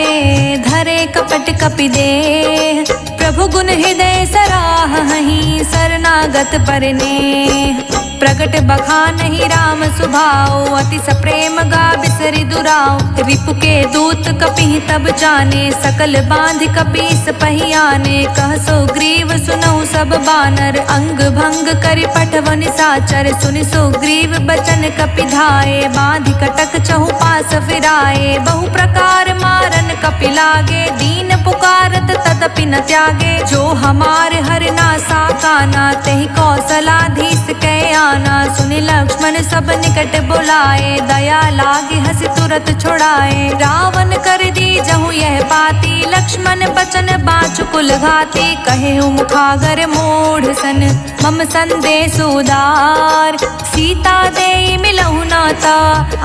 धरे कपट कपि देह। प्रभु गुण हृदय सराहहि, शरणागत परनेह। प्रगट बखानहि राम सुभाऊ, अति सप्रेम गा बिसरि दुराऊ। रिपु के दूत कपिहि तब जाने, सकल बांध कपीस पहि आने। कह सुग्रीव सुनहु सब बानर, अंग भंग करि पठव निसाचर। सुनि सुग्रीव बचन कपि धाये, बांधि कटक चहु पास फिराए। बहु प्रकार मारन कपि लागे, दीन पुकारत तदपि न त्यागे। जो हमार हरना साकाना, तेहि कौशलाधीश कै आना। सुनि लक्ष्मण सब निकट बुलाए, दया लागे हंसी तुरत छुड़ाए। रावण कर दी जहु यह पाती, लक्ष्मण बचन बाँचु कुल घाती। कहे मुखागर मूढ़ सन, मम संदेश उदार। सीता देई मिलहु नाता,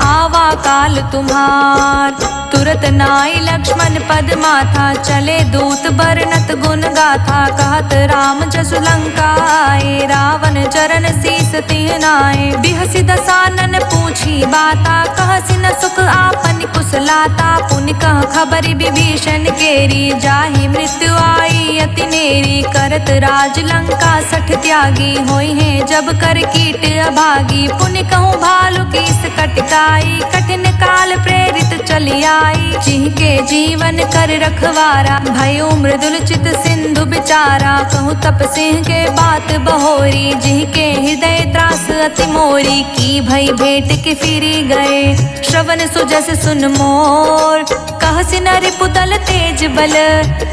आवा काल तुम्हार। तुरत नाई लक्ष्मण पद माथा, चले दूत बरनत गुण गाथा। कहत राम जसु लंका आए, रावण चरण शीस तिह नाए। बिहसि दसानन पूछी बाता, कहसि न सुख आपन कुशलाता। पुनि कह खबरि विभीषण केरी, जाहि मृत्यु आई अति नेरी। करत राज लंका सठ त्यागी, होई है जब कर कीट अभागी। पुनि कहूँ भालु कीस कटकाई, कठिन काल प्रेरित चली आई। जिनके जीवन कर रखवारा, भयो मृदुल चित सिंधु बिचारा। कहूँ तप सिंह के बात बहोरी, जिनके हृदय त्रास अति मोरी। की भई भेंट के फिरी गए, श्रवण सुजस सुन मोर। कहसि न रिपुदल तेज बल,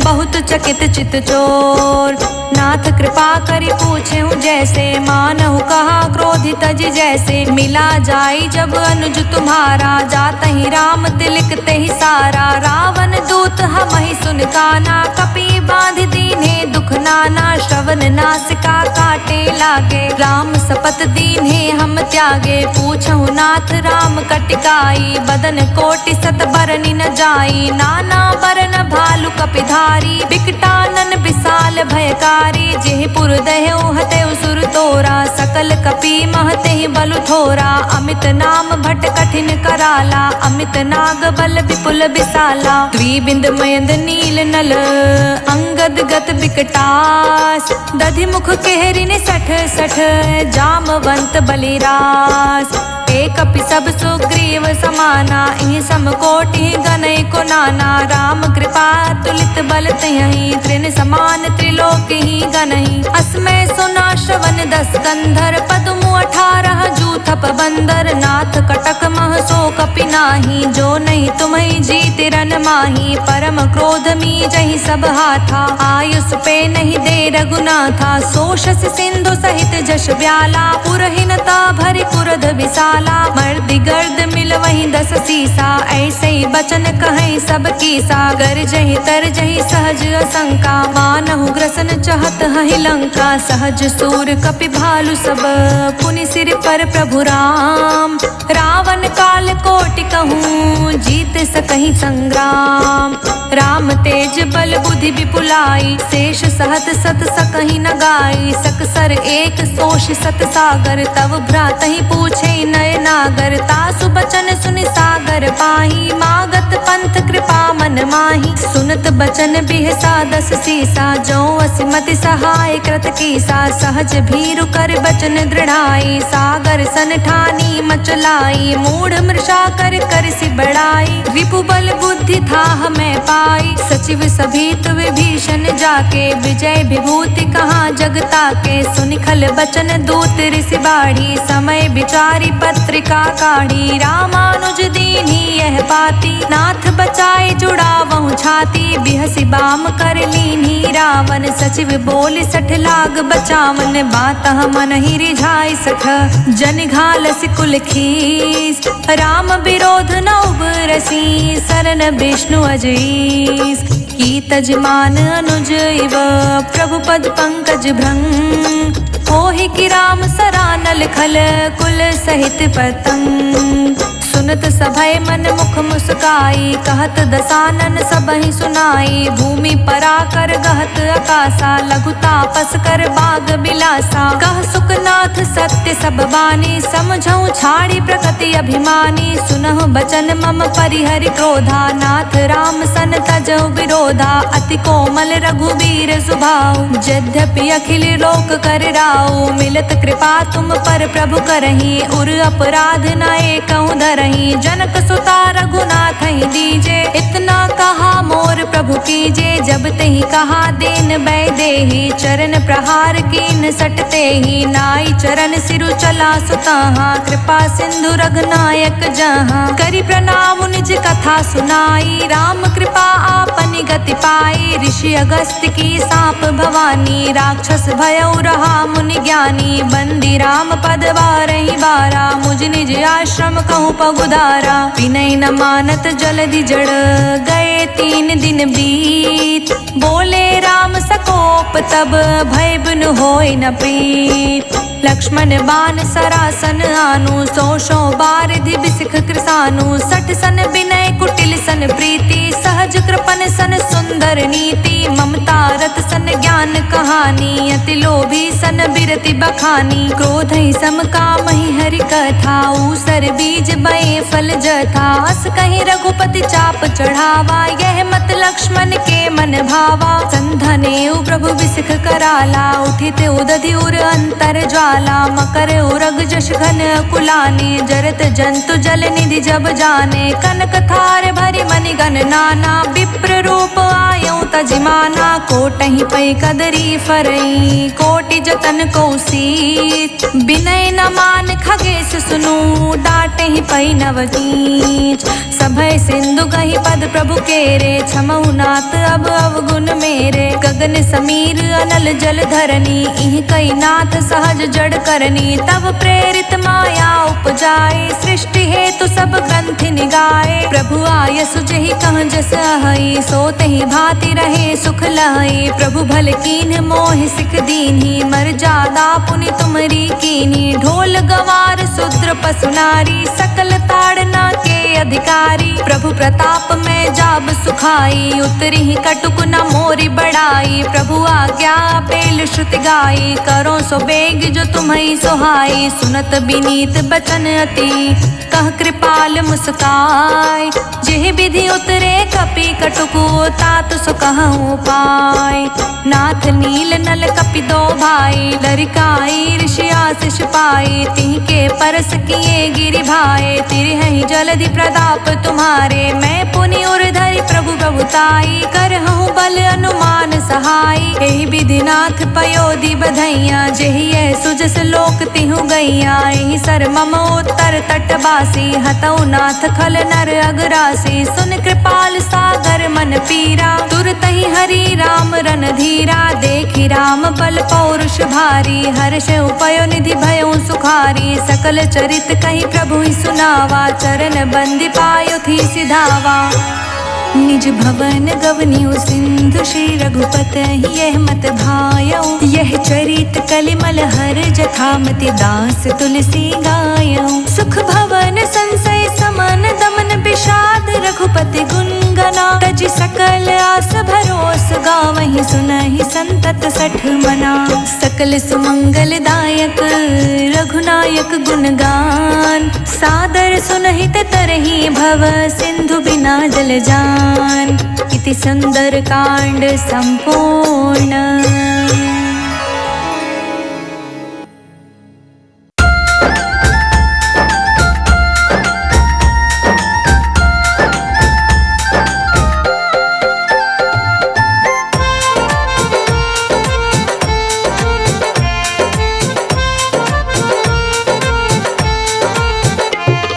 बहुत चकित चित चोर। नाथ कृपा करि पूछेहु जैसे, मानहु कहा क्रोधित तज जैसे। मिला जाई जब अनुज तुम्हारा, जातहि राम तिलक तेहि सारा। रावण दूत हमहि सुन काना, कपि बांध दीन्हे दुख नाना श्रवण नासिका काटे लागे। राम सपत दीन्हे हम त्यागे, पूछहु नाथ राम कटिकाई। बदन कोटि सत बरनि न जाई, नाना बरन भालु कपिधारी। बिकटानन विशाल भयकारी, जेहि पुर दह्यु हतेउ सुर तोरा। सकल कपि महतेहि बलु थोरा, अमित नाम भट कठिन कराला। अमित नाग बल विपुल विशाला, द्विबिंद मयंद नील नल। अंगद गत बिकटास, दधि मुख केहरिन सठ सठ। जामवंत बलिरास, एक कपि सब सुग्रीव समाना। इहि समकोटि गनई को नाना, राम कृपा तुलित बल तियहि। त्रिन समान त्रिलोक ही गनहि, अस्मै सुना श्रवण 10 कंधर। पद्मु 18 जूथप बंदर, नाथ कटक मह सो कपि नाही। जो नहीं तुम्हि जीत रन माही, परम क्रोध मी जहि सब हाथा। आयुष पे नहीं दे रघुनाथा, सो शस सिंधु सहित जश ब्याला। पुरहीनता भरि कुरध विशाला, मर्दि गर्द मिल वही 10 सीसा। ऐसे ही बचन कहीं सब कीसा, गर जहि तर जहि सहज असंका। मानहु ग्रसन चहत हहि लंका, सहज सूर कपि भालु सब। पुनि सिर पर प्रभु राम, रावण काल कोटि कहूँ। जीत सकहि संग्राम, राम तेज बल बुद्धि विपुलाई। शेष सहत सत सकहि न गाई, सकसर एक सोष सत सागर। तव भ्रातहि पूछे नय नागर, तासु बचन सुनि सागर पाही। मागत पंथ कृपा मन माही, सुनत बचन बिहसा 10 सीसा। जो असिमति सहाय कृत कीसा, सहज भीरु कर बचन दृढ़ाई। सागर सन ठानी मचलाई, मूढ़ मृषा कर कर सि बढ़ाई। रिपु बल बुद्धि था हमें पाई, सचिव सभीत विभीषण जाके। विजय विभूति कहाँ जगता के, सुनि खल बचन दूत ऋषि बाढ़ी। समय विचारी पत्रिका काढ़ी, रामानुज दीन्ही यह पाती। नाथ बचाए जुड़ावहु छाती, बिहसि बाम कर लीन्ही रावण। सचिव बोल 60 लाग बचावन, बात मन ही रिझाई सख। जन घालस कुल खीस, राम विरोध न उबरसी। शरण विष्णु अजईस, की तजमान अनुज इव। प्रभु पद पंकज भृंग, होहि कि राम सरानल खल। कुल सहित पतंग, सुनत सभय मन मुख मुस्काई। कहत दसानन सबहि सुनाई, भूमि पराकर गहत आकाशा। लघु तापस कर बाग बिलासा, कह सुखनाथ सत्य सब बानी। समझऊ छाड़ी प्रकृति अभिमानी, सुनहु बचन मम परिहरि क्रोधा। नाथ राम सन तजऊ विरोधा, अति कोमल रघुबीर सुभाऊ। यद्यपि अखिल लोक कर राऊ, मिलत कृपा तुम पर प्रभु करही। उर अपराध न एकहु धरही, जनक सुता रघुनाथ ही दीजे। इतना कहा मोर प्रभु कीजे, जब तेहि कहा दीन बै देहि। चरण प्रहार कीन सटते ही, नाई चरण सिरु चला सुताहा। कृपा सिंधु रघुनायक जहाँ, करि प्रणाम निज कथा सुनाई। राम कृपा आपनि गति पाई, ऋषि अगस्त्य की साप भवानी। राक्षस भयउ रहा मुनि ज्ञानी, बंदी राम पद बारहि बारा। मुझ निज आश्रम कहूँ पगुधारा, विनय न मानत जलधि जड़। गए 3 दिन बीत, बोले राम सकोप तब। भय बिनु होय न प्रीत, लक्ष्मण बान सरासन आनु। 100 बारिधि बिसिख कृसानु, 60 सन विनय कुटिल सन प्रीति। सहज कृपन सन सुंदर नीति, ममता रत सन ज्ञान कहानी। अति लोभी सन बिरति बखानी, क्रोध ही सम कामहि हरि कथा। ऊसर बीज बए फल जथा, अस कहीं रघुपति चाप चढ़ावा। यह मत लक्ष्मण के मन भावा, संधने प्रभु बिसिख कराला। उठित उदधि उर अंतर ज्वाला, मकर उरग जश घन कुलाने। जरत जंतु जल निधि जब जाने, कनक थार भरि मनि गण नाना। विप्र रूप आयऊ तजिमाना, कोटहि पै कदरी फरई। कोटि जतन कौशीत, विनय न मान खगेश सुनु। डांटहि पै नवनीच, सभय सिंधु कहि पद प्रभु केरे। क्षमहु नाथ अब अवगुण मेरे, गगन समीर अनल जल धरनी। इहि कई नाथ सहज जड़ करनी, तब प्रेरित माया उपजाए। सृष्टि हेतु सब ग्रंथि निगाए, प्रभु आयसु जेहि कह जस अहई। सो तेहि भांति रहे सुख लाए। प्रभु भल कीन्ह मोह सिख दीन्ही, मर्यादा पुनि तुमरी कीन्ही। ढोल गवार शूद्र पशु नारी, सकल ताड़ना के अधिकारी। प्रभु प्रताप में जाब सुखाई, उतरी ही कटुक न मोरी बढ़ाई। प्रभु आज्ञा पेल श्रुति गाई, करो सो बेग जो तुम्हें सोहाई। सुनत बिनीत बचन अति, कह कृपाल मुस्काय। जेह विधि उतरे कपि कटुकु, तात सो कहूँ पाय। नाथ नील नल कपि दो भाई, लरिकाई ऋषि आशीष पाई। तिह के परस किए गिरि भाई, तिरहि जलधि प्रताप तुम्हारे। मैं पुनि उरधरि प्रभु प्रभुताई, करहूँ बल अनुमान सहाय। एहि विधि नाथ पयोधि बधैया, जेहि यह सुजस लोक तिहु गैया। एहि सर मम उत्तर तटवासी, हतौ नाथ खल नर अगरासी। सुन कृपाल सागर मन पीरा, तुरतहि हरि राम रणधीरा। देखि राम बल पौरुष भारी, हर्ष उपयो निधि भयो सुखारी। सकल चरित कहि प्रभु ही सुनावा, चरण बंदी पायो थी सिधावा। निज भवन गवनियो सिंधु, श्री रघुपत यह मत भायो। यह चरित कलिमल हर जथामति, दास तुलसी गायो। सुख भवन संशय समन दमन, विषाद रघुपति गुण गना। तजि सकल आस भरोस, गावहि सुनहि संतत सठ मना। सकल सुमंगल दायक रघुनायक गुणगान, सादर सुनहि तरहि भव सिंधु बिना जल जान। इति सुंदर कांड संपूर्ण।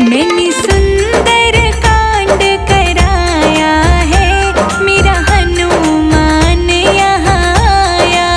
मैंने सुंदर कांड कराया है, मेरा हनुमान यहाँ आया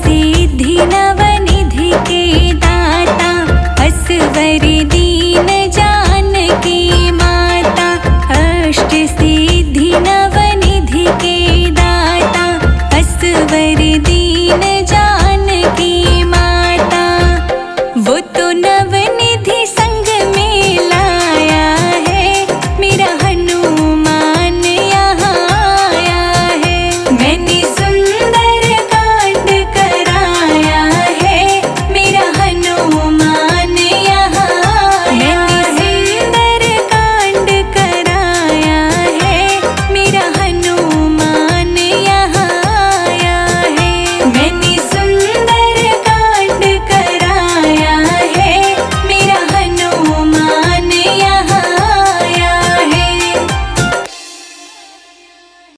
सिद्धि नवनिधि के